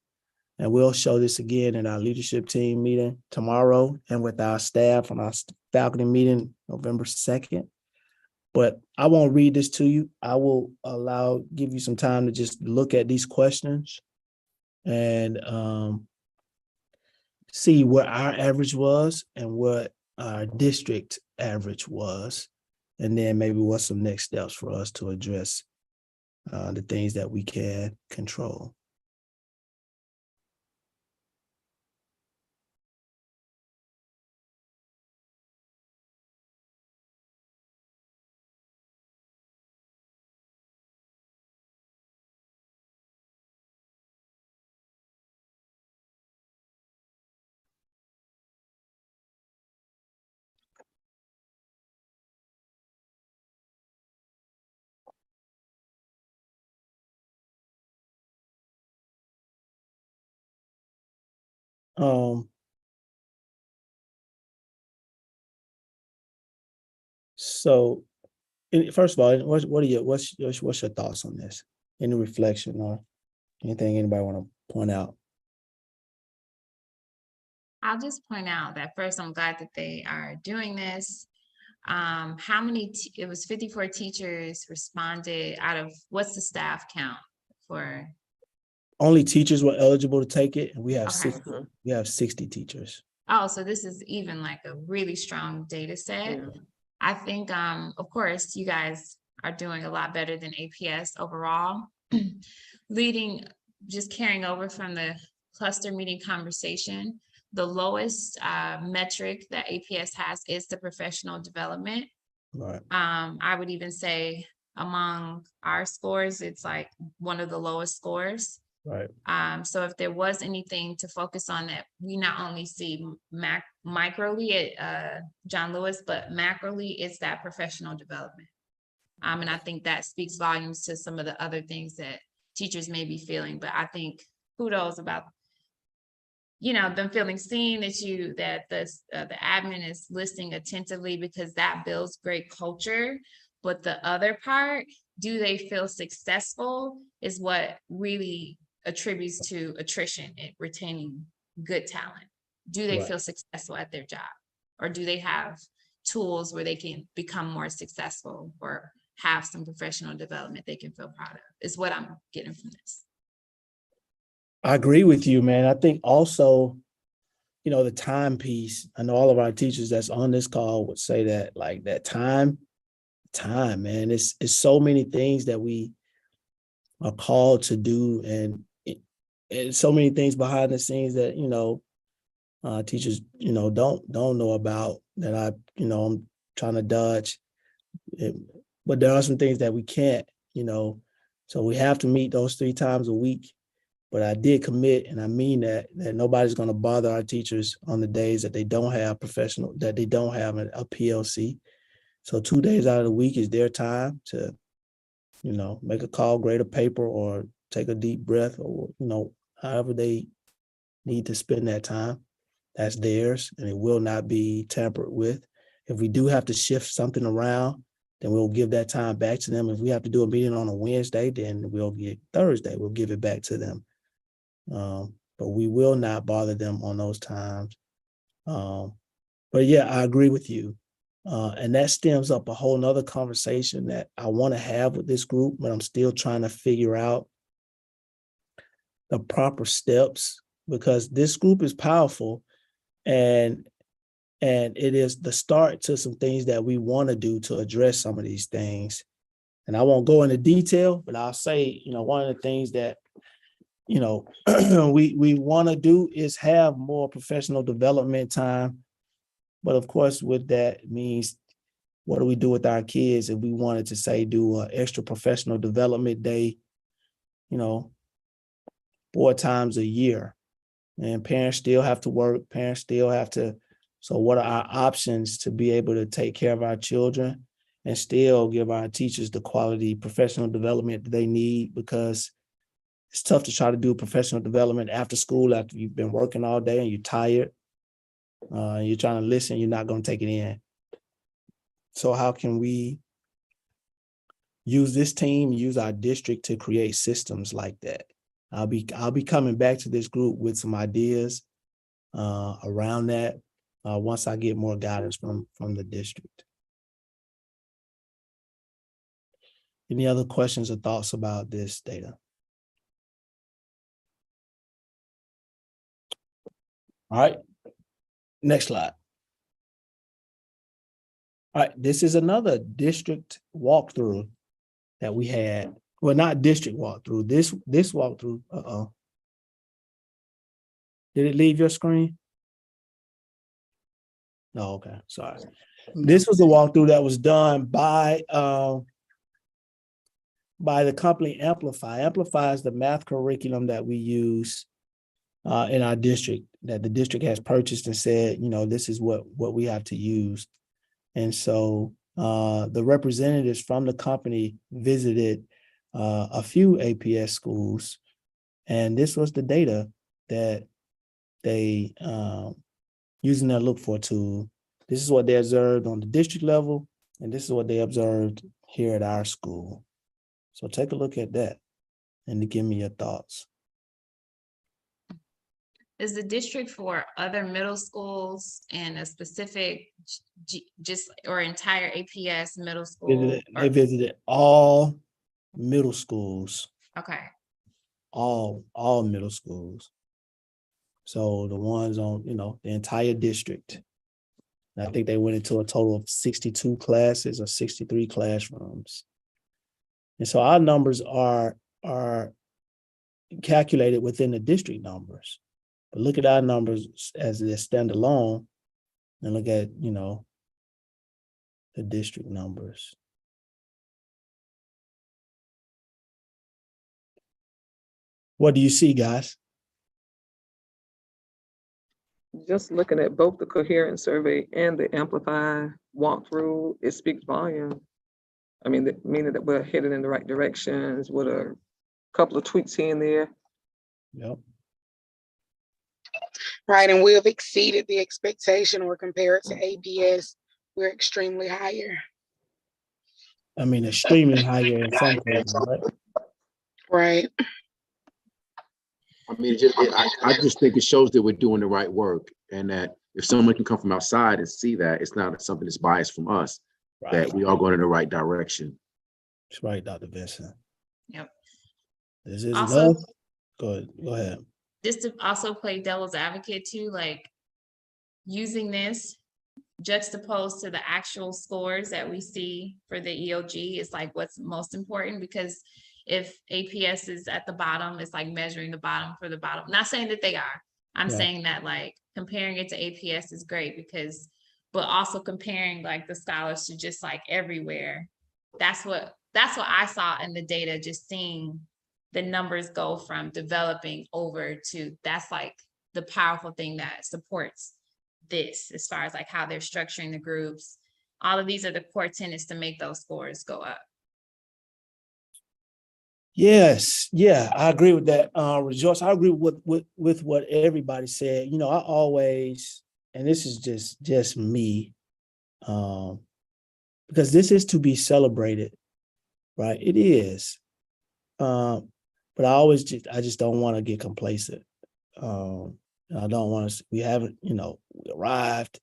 A: And we'll show this again in our leadership team meeting tomorrow and with our staff on our faculty meeting November 2nd. But I won't read this to you. I will give you some time to just look at these questions and see what our average was and what our district average was. And then maybe what's some next steps for us to address the things that we can control. So first of all, what's your thoughts on this? Any reflection or anything anybody want to point out?
C: I'll just point out that first, I'm glad that they are doing this. How many, it was 54 teachers responded out of, what's the staff count for?
A: Only teachers were eligible to take it, and we have
C: Okay.
A: 60 teachers.
C: Oh, so this is even like a really strong data set. Yeah. I think, of course, you guys are doing a lot better than APS overall. Just carrying over from the cluster meeting conversation, the lowest metric that APS has is the professional development.
A: Right.
C: I would even say among our scores, it's like one of the lowest scores.
A: Right.
C: So if there was anything to focus on that, we not only see microly at John Lewis, but macroly, it's that professional development. And I think that speaks volumes to some of the other things that teachers may be feeling. But I think kudos about, them feeling seen, that the admin is listening attentively, because that builds great culture. But the other part, do they feel successful, is what really attributes to attrition and retaining good talent. Do they feel successful at their job, or do they have tools where they can become more successful or have some professional development they can feel proud of, is what I'm getting from this.
A: I agree with you, man. I think also, the time piece, I know all of our teachers that's on this call would say that, like, that time, man, it's so many things that we are called to do, and so many things behind the scenes that, teachers, don't know about, that I'm trying to dodge. But there are some things that we can't, so we have to meet those 3 times a week. But I did commit, and I mean that nobody's going to bother our teachers on the days that they don't have that they don't have a PLC. So 2 days out of the week is their time to make a call, grade a paper, or take a deep breath, or, however they need to spend that time. That's theirs, and it will not be tampered with. If we do have to shift something around, then we'll give that time back to them. If we have to do a meeting on a Wednesday, then we'll get Thursday. We'll give it back to them. But we will not bother them on those times. But yeah, I agree with you. And that stems up a whole nother conversation that I want to have with this group, but I'm still trying to figure out the proper steps, because this group is powerful, and it is the start to some things that we want to do to address some of these things. And I won't go into detail, but I'll say, one of the things that, we want to do is have more professional development time. But of course, with that means, what do we do with our kids if we wanted to say do an extra professional development day, 4 times a year? And parents still have to work, parents still have to. So what are our options to be able to take care of our children and still give our teachers the quality professional development that they need? Because it's tough to try to do professional development after school, after you've been working all day and you're tired. You're trying to listen, you're not going to take it in. So how can we use this team, use our district to create systems like that? I'll be coming back to this group with some ideas around that once I get more guidance from the district. Any other questions or thoughts about this data? All right, next slide. All right, this is another district walkthrough that we had. Well, not district walkthrough, this walkthrough. Did it leave your screen? No, okay, sorry. This was a walkthrough that was done by the company Amplify. Amplify is the math curriculum that we use in our district, that the district has purchased and said, this is what we have to use. And so the representatives from the company visited a few APS schools, and this was the data that they using their look for tool. This is what they observed on the district level, and this is what they observed here at our school. So take a look at that and give me your thoughts.
C: Is the district for other middle schools and a specific or entire APS middle school?
A: They visited all middle schools.
C: Okay.
A: All middle schools. So the ones on, the entire district. And I think they went into a total of 62 classes or 63 classrooms. And so our numbers are calculated within the district numbers. But look at our numbers as they stand alone and look at, the district numbers. What do you see, guys?
B: Just looking at both the coherent survey and the Amplify walkthrough, it speaks volume. I mean, meaning that we're headed in the right directions with a couple of tweaks here and there.
A: Yep.
L: Right, and we have exceeded the expectation, or compared to APS, we're extremely higher.
A: I mean, extremely higher in some cases, right?
L: Right.
H: I mean, I just think it shows that we're doing the right work, and that if someone can come from outside and see that, it's not something that's biased from us, right, that we are going in the right direction.
A: That's right, Dr. Vincent.
C: Yep.
A: This is
C: also,
A: enough. Go ahead.
C: Just to also play devil's advocate too, like using this juxtaposed to the actual scores that we see for the EOG is like what's most important, because if APS is at the bottom, it's like measuring the bottom for the bottom. Not saying that they are. I'm saying that like comparing it to APS is great but also comparing like the scholars to just like everywhere. That's what I saw in the data, just seeing the numbers go from developing over to, that's like the powerful thing that supports this as far as like how they're structuring the groups. All of these are the core tenets to make those scores go up.
A: Yes, yeah, I agree with that. Rejoice, I agree with what everybody said. You know, I always, and this is just me, because this is to be celebrated, right? It is. But I just don't want to get complacent. I don't want to, we haven't, we arrived.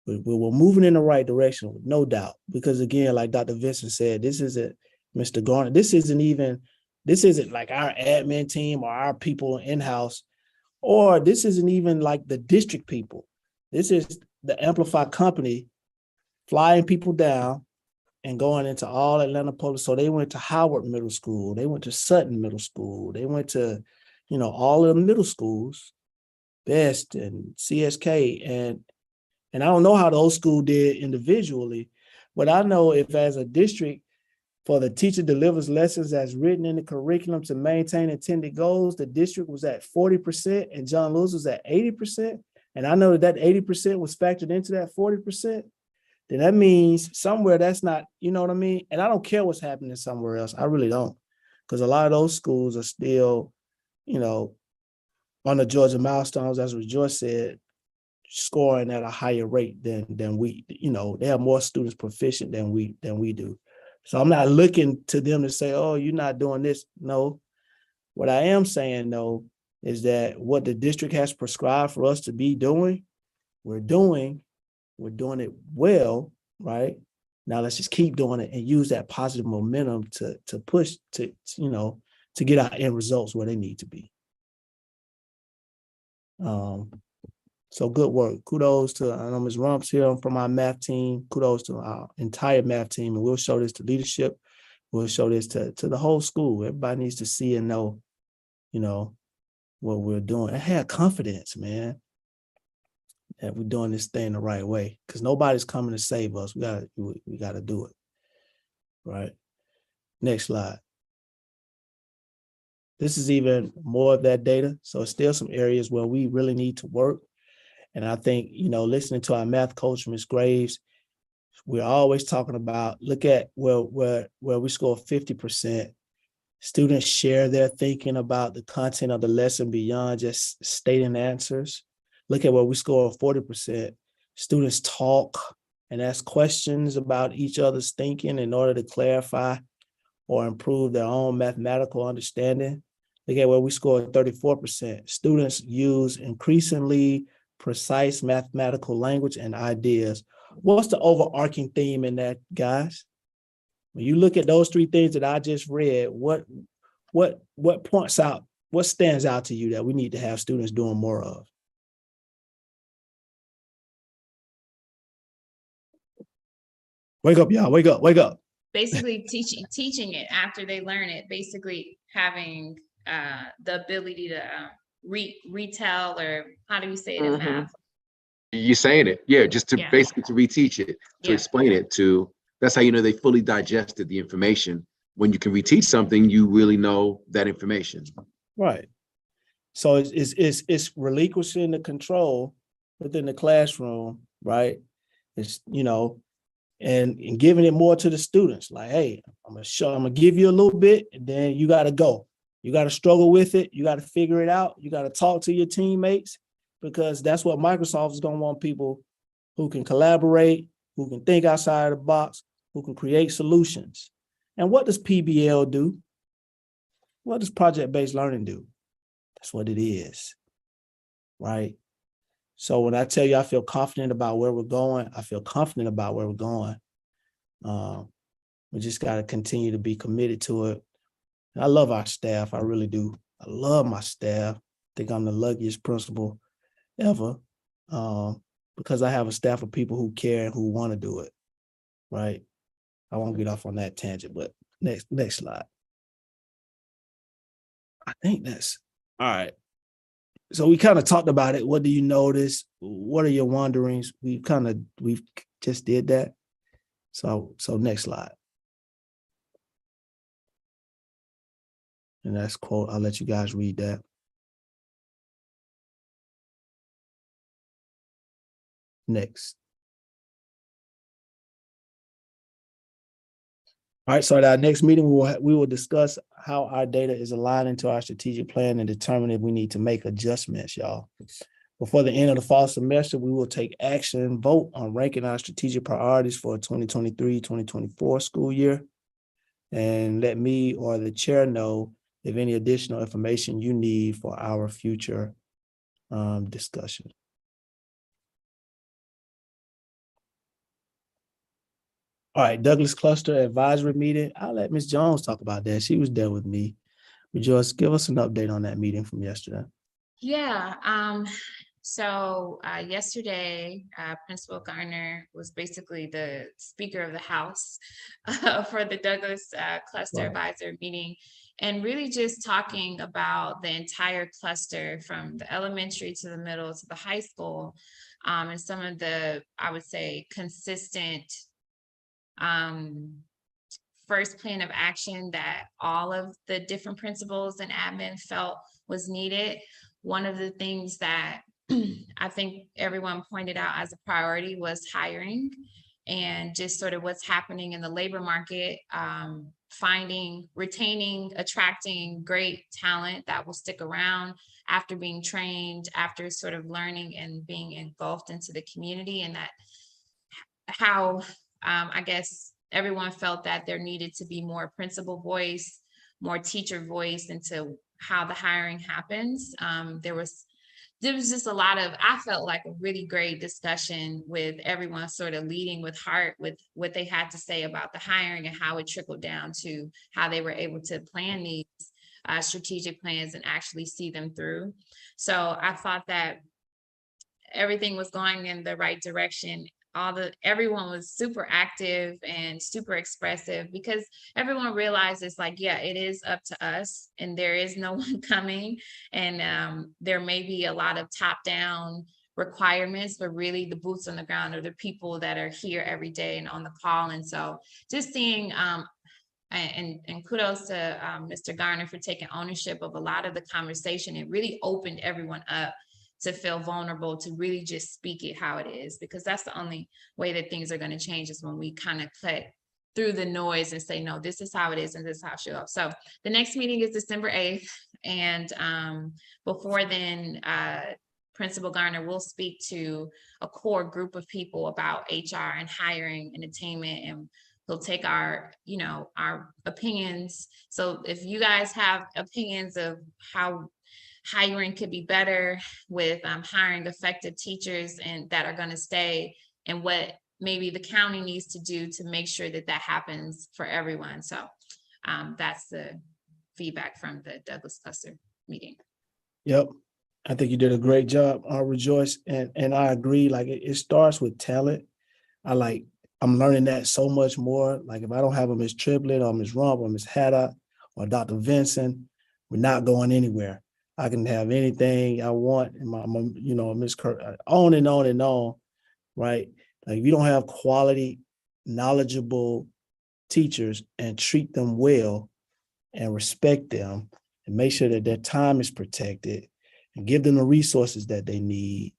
A: We're moving in the right direction, no doubt. Because again, like Dr. Vincent said, this isn't Mr. Garner. This isn't like our admin team or our people in-house, or this isn't even like the district people. This is the Amplify company flying people down and going into all Atlanta public. So they went to Howard Middle School, they went to Sutton Middle School, they went to, all of the middle schools, Best and CSK, and I don't know how those schools did individually, but I know if as a district, for the teacher delivers lessons as written in the curriculum to maintain intended goals, the district was at 40% and John Lewis was at 80%. And I know that 80% was factored into that 40%. Then that means somewhere that's not, you know what I mean? And I don't care what's happening somewhere else. I really don't. Because a lot of those schools are still, on the Georgia milestones, as Rejoice said, scoring at a higher rate than we, they have more students proficient than we do. So I'm not looking to them to say, oh, you're not doing this. No. What I am saying, though, is that what the district has prescribed for us to be doing, we're doing it well, right? Now let's just keep doing it and use that positive momentum to push to get our end results where they need to be. So good work. Kudos to Ms. Rumps here from our math team. Kudos to our entire math team. And we'll show this to leadership. We'll show this to the whole school. Everybody needs to see and know, what we're doing. And have confidence, man, that we're doing this thing the right way. Because nobody's coming to save us. We gotta do it. Right. Next slide. This is even more of that data. So it's still some areas where we really need to work. And I think, listening to our math coach, Ms. Graves, we're always talking about, look at where we score 50%. Students share their thinking about the content of the lesson beyond just stating answers. Look at where we score 40%. Students talk and ask questions about each other's thinking in order to clarify or improve their own mathematical understanding. Look at where we score 34%. Students use increasingly precise mathematical language and ideas. What's the overarching theme in that, guys? When you look at those three things that I just read, what points out, what stands out to you that we need to have students doing more of? Wake up, y'all, wake up.
C: Basically teaching it after they learn it, basically having the ability to retell, or how do you say it in math?
H: You're saying it, yeah, just to basically to reteach it, to explain it to, that's how they fully digested the information. When you can reteach something, you really know that information.
A: Right. So it's relinquishing the control within the classroom, right? It's, and giving it more to the students. Like, hey, I'm gonna give you a little bit, and then you gotta go. You gotta struggle with it. You gotta figure it out. You gotta talk to your teammates, because that's what Microsoft is gonna want, people who can collaborate, who can think outside of the box, who can create solutions. And what does PBL do? What does project-based learning do? That's what it is, right? So when I tell you I feel confident about where we're going, I feel confident about where we're going. We just got to continue to be committed to it. And I love our staff. I really do. I love my staff. I think I'm the luckiest principal ever, because I have a staff of people who care and who want to do it, right? I won't get off on that tangent, but next slide. I think that's all right. So we kind of talked about it. What do you notice? What are your wonderings? We've just did that. So next slide. And that's quote. I'll let you guys read that. Next. All right, so at our next meeting, we will discuss how our data is aligning to our strategic plan and determine if we need to make adjustments, y'all. Before the end of the fall semester, we will take action and vote on ranking our strategic priorities for 2023-2024 school year. And let me or the chair know if any additional information you need for our future discussion. All right, Douglas Cluster Advisory Meeting. I'll let Ms. Jones talk about that. She was there with me. Rejoice, give us an update on that meeting from yesterday.
C: Yeah, so yesterday, Principal Garner was basically the Speaker of the House for the Douglas Cluster Advisor meeting, and really just talking about the entire cluster from the elementary to the middle to the high school, and some of the, I would say, consistent first plan of action that all of the different principals and admin felt was needed. One of the things that I think everyone pointed out as a priority was hiring, and just sort of what's happening in the labor market, finding, retaining, attracting great talent that will stick around after being trained, after sort of learning and being engulfed into the community, and that how I guess everyone felt that there needed to be more principal voice, more teacher voice into how the hiring happens. There was just a lot of, I felt like a really great discussion with everyone sort of leading with heart with what they had to say about the hiring and how it trickled down to how they were able to plan these strategic plans and actually see them through. So I thought that everything was going in the right direction. Everyone was super active and super expressive, because everyone realizes, like, yeah, it is up to us and there is no one coming, and there may be a lot of top-down requirements, but really the boots on the ground are the people that are here every day and on the call. And so just seeing and kudos to Mr. Garner for taking ownership of a lot of the conversation. It really opened everyone up to feel vulnerable, to really just speak it how it is, because that's the only way that things are going to change, is when we kind of cut through the noise and say, no, this is how it is and this is how it should go. So the next meeting is December 8th. And before then, Principal Garner will speak to a core group of people about HR and hiring and attainment, and he'll take our opinions. So if you guys have opinions of how hiring could be better with hiring effective teachers and that are going to stay, and what maybe the county needs to do to make sure that that happens for everyone. So that's the feedback from the Douglas Cluster meeting.
A: Yep. I think you did a great job, Rejoice. And I agree, like it starts with talent. I'm learning that so much more. Like if I don't have a Ms. Triplett or Ms. Rump or Ms. Haddock or Dr. Vincent, we're not going anywhere. I can have anything I want in my Ms. Kirk, on and on and on, right? Like if you don't have quality, knowledgeable teachers and treat them well and respect them and make sure that their time is protected and give them the resources that they need,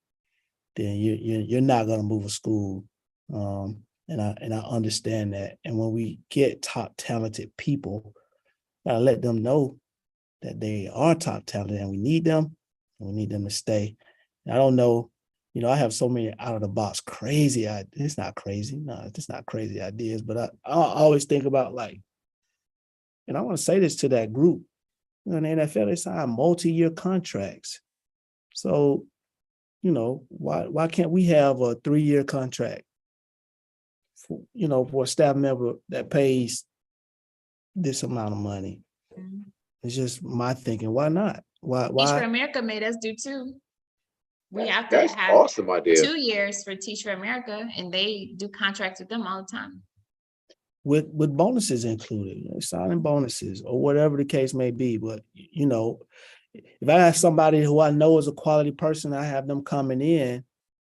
A: then you're not going to move a school. And I understand that. And when we get top talented people, I let them know that they are top talent and we need them to stay. And I don't know, I have so many out of the box crazy ideas. It's not crazy. No, it's not crazy ideas, but I always think about, like, and I want to say this to that group, in the NFL, they sign multi-year contracts. So, why can't we have a 3-year contract for a staff member that pays this amount of money? Mm-hmm. It's just my thinking. Why not? Why?
C: Teach for America made us do 2. We have to
H: That's
C: have
H: awesome idea.
C: 2 years for Teach for America, and they do contracts with them all the time.
A: With bonuses included, signing bonuses or whatever the case may be. But if I have somebody who I know is a quality person, I have them coming in,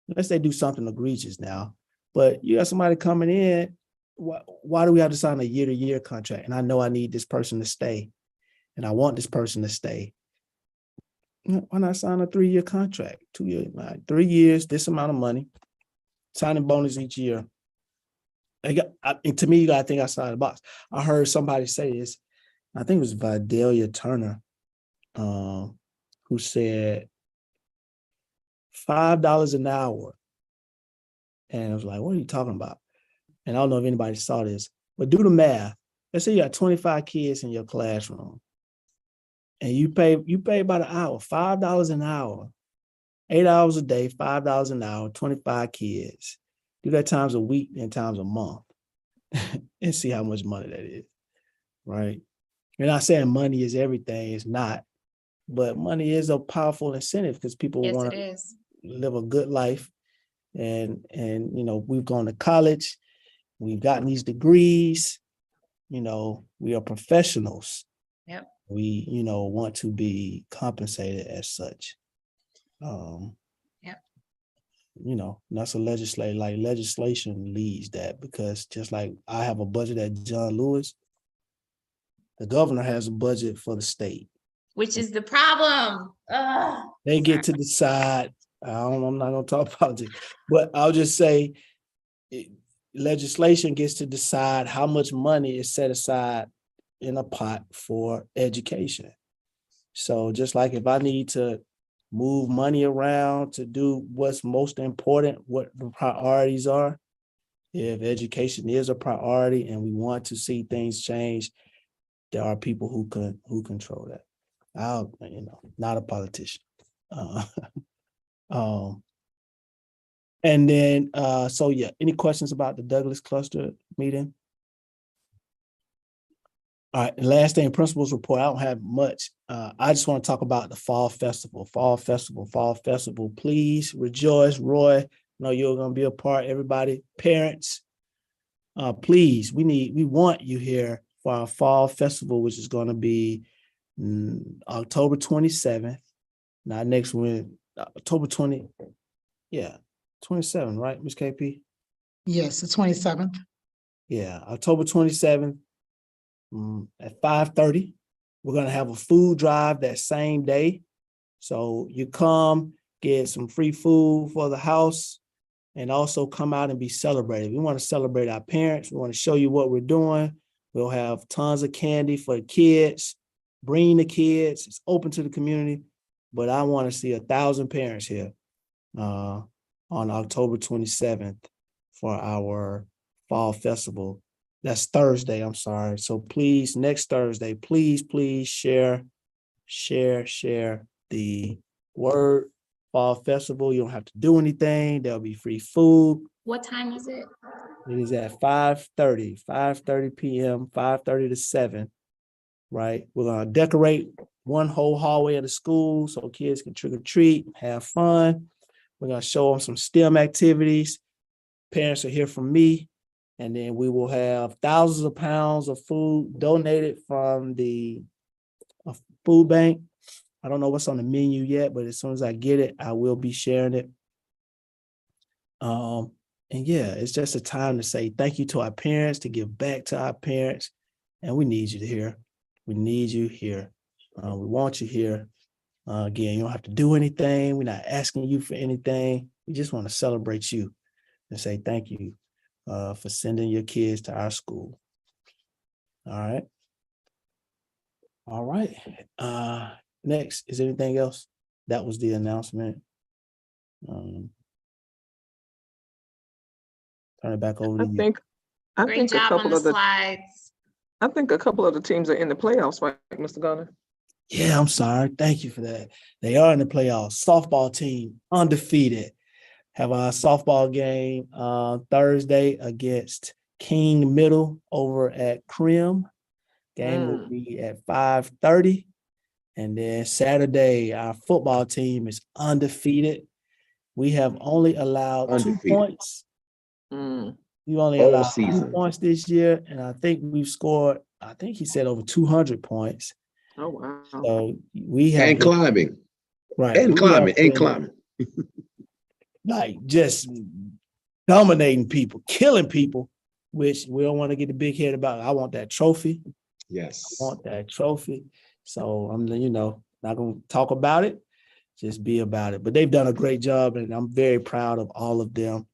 A: unless they do something egregious now. But you have somebody coming in, why do we have to sign a year-to-year contract? And I know I need this person to stay, and I want this person to stay. Why not sign a 3-year contract? 2 years, 3 years, this amount of money, signing bonus each year. to me, you got to think outside the box. I heard somebody say this. I think it was Vidalia Turner, who said $5 an hour. And I was like, what are you talking about? And I don't know if anybody saw this, but do the math. Let's say you got 25 kids in your classroom and you pay about an hour, $5 an hour, 8 hours a day, $5 an hour, 25 kids. Do that times a week and times a month and see how much money that is, right? You're not saying money is everything, it's not, but money is a powerful incentive because people
C: Yes,
A: want
C: it
A: to
C: is.
A: live a good life. And we've gone to college, we've gotten these degrees, we are professionals.
C: Yep.
A: We, want to be compensated as such.
C: Yep.
A: That's a legislation leads that, because just like I have a budget at John Lewis, the governor has a budget for the state.
C: Which is the problem. Ugh.
A: They get to decide. I'm not going to talk politics, but I'll just say legislation gets to decide how much money is set aside in a pot for education. So just like if I need to move money around to do what's most important, what the priorities are, if education is a priority and we want to see things change, there are people who control that. Not a politician. And then, any questions about the Douglas cluster meeting? All right, last thing, principals report. I don't have much. I just want to talk about the fall festival. Fall festival. Please rejoice. Roy, I know you're going to be a part. Everybody, parents, please, we want you here for our fall festival, which is going to be October 27th. Not next one, October 20. Yeah, 27, right, Ms. KP?
D: Yes, the 27th.
A: Yeah, October 27th at 5:30. We're going to have a food drive that same day. So you come, get some free food for the house, and also come out and be celebrated. We want to celebrate our parents. We want to show you what we're doing. We'll have tons of candy for the kids. Bring the kids. It's open to the community. But I want to see 1,000 parents here on October 27th for our fall festival. That's Thursday, I'm sorry. So please, next Thursday, please share the word. Fall festival. You don't have to do anything. There'll be free food.
C: What time is it?
A: It is at 5:30 p.m., 5:30 to 7, right? We're going to decorate one whole hallway of the school so kids can trick or treat, have fun. We're going to show them some STEM activities. Parents will hear from me. And then we will have thousands of pounds of food donated from the food bank. I don't know what's on the menu yet, but as soon as I get it, I will be sharing it. And yeah, it's just a time to say thank you to our parents, to give back to our parents. And we need you to hear. We need you here. We want you here. Again, you don't have to do anything. We're not asking you for anything. We just want to celebrate you and say thank you for sending your kids to our school. All right. Next, is there anything else? That was the announcement. Turn it back over to you.
B: I
C: Great
B: think a
C: job on
B: couple
C: the
B: of the
C: slides.
B: I think a couple of the teams are in the playoffs, right, Mr. Gunner?
A: Yeah, I'm sorry. Thank you for that. They are in the playoffs. Softball team, undefeated. Have a softball game Thursday against King Middle over at Crim. Game will be at 5:30. And then Saturday, our football team is undefeated. We have only allowed 2 points. We've only allowed 2 points this year. And I think we've scored, I think he said over 200 points.
B: Oh, wow.
A: So we have
H: and climbing.
A: Right.
H: And climbing.
A: Like just dominating people, killing people, which we don't want to get the big head about. I want that trophy.
H: Yes.
A: I want that trophy. So I'm, not going to talk about it, just be about it. But they've done a great job, and I'm very proud of all of them.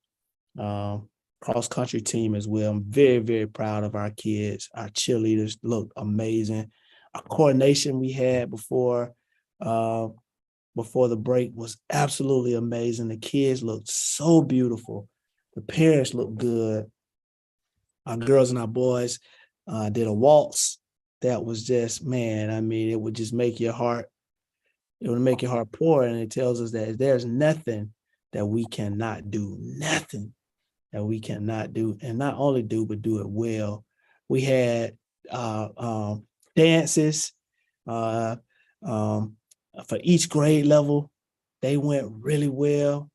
A: cross-country team as well. I'm very, very proud of our kids. Our cheerleaders look amazing. Our coordination we had before the break was absolutely amazing. The kids looked so beautiful. The parents looked good. Our girls and our boys did a waltz that was just, man, I mean, it would just make your heart, it would make your heart pour. And it tells us that there's nothing that we cannot do, nothing that we cannot do, and not only do, but do it well. We had dances for each grade level. They went really well.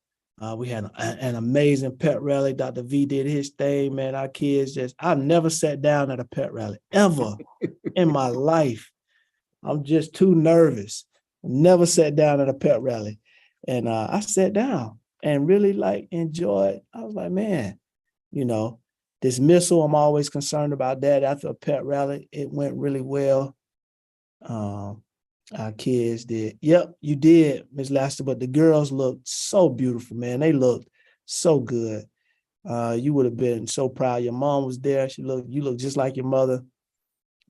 A: We had an amazing pep rally. Dr. V did his thing, man. Our kids just, I've never sat down at a pep rally ever in my life. I'm just too nervous. Never sat down at a pep rally. And I sat down and really like enjoyed. I was like, man, you know, dismissal, I'm always concerned about that after a pep rally. It went really well. Our kids did. Yep, you did, Ms. Laster, but the girls looked so beautiful, man. They looked so good. You would have been so proud. Your mom was there. You look just like your mother,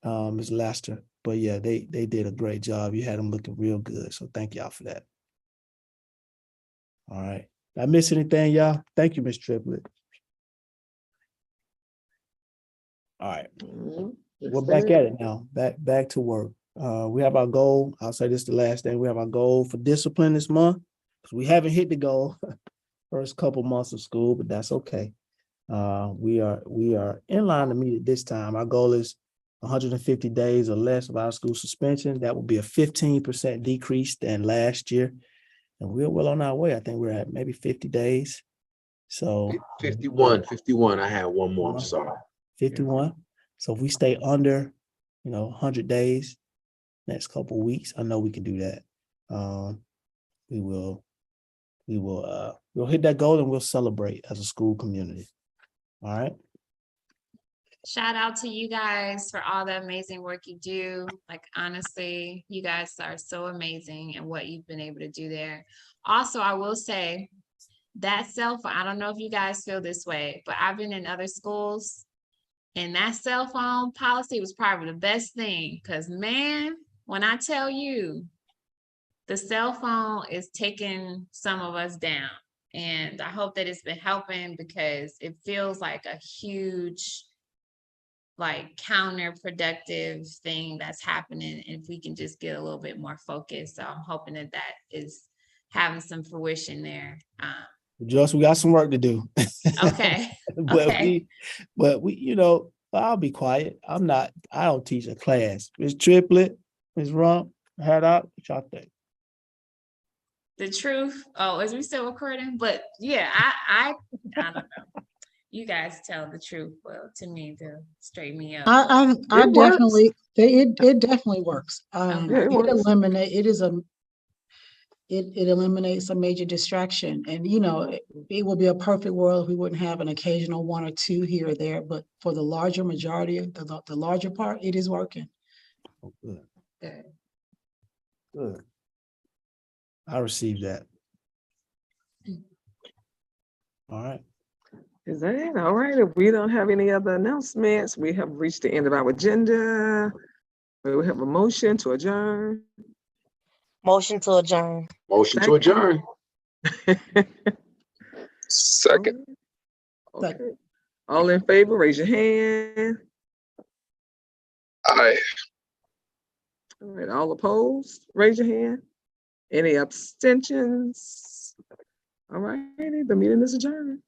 A: Ms. Laster. But yeah, they did a great job. You had them looking real good. So thank y'all for that. All right. Did I miss anything, y'all? Thank you, Ms. Triplett. All right. We're back at it now. Back to work. We have our goal. I'll say this the last thing. We have our goal for discipline this month, because we haven't hit the goal first couple months of school, but that's okay. We are in line to meet it this time. Our goal is 150 days or less of our school suspension. That will be a 15% decrease than last year. And we're well on our way. I think we're at maybe 50 days. So
H: 51. I had one more. I'm sorry.
A: 51. So if we stay under, 100 days, next couple of weeks, I know we can do that. We'll hit that goal and we'll celebrate as a school community. All right.
C: Shout out to you guys for all the amazing work you do. Like, honestly, you guys are so amazing and what you've been able to do there. Also, I will say that cell phone, I don't know if you guys feel this way, but I've been in other schools and that cell phone policy was probably the best thing. Because, man, when I tell you, the cell phone is taking some of us down. And I hope that it's been helping, because it feels like a huge, like, counterproductive thing that's happening if we can just get a little bit more focused. So I'm hoping that is having some fruition there.
A: Just, we got some work to do.
C: Okay.
A: but we, I'll be quiet. I don't teach a class. Ms. Triplett, Ms. Rump, head out. What y'all think?
C: The truth. Oh, is we still recording? But yeah, I don't know. You guys tell the truth, well, to me, to straighten me up.
D: I definitely, it definitely works.
B: It works.
D: It eliminates a major distraction, and it would be a perfect world if we wouldn't have an occasional one or two here or there, but for the larger majority of the larger part, it is working.
A: Oh, good.
C: Good.
A: Good. I received that. All right.
B: Is that it? All right. If we don't have any other announcements, we have reached the end of our agenda. We have a motion to adjourn.
F: Motion to adjourn.
H: Motion to adjourn.
E: Second.
B: Okay. All in favor, raise your hand.
E: Aye.
B: All right. All opposed, raise your hand. Any abstentions? All righty. The meeting is adjourned.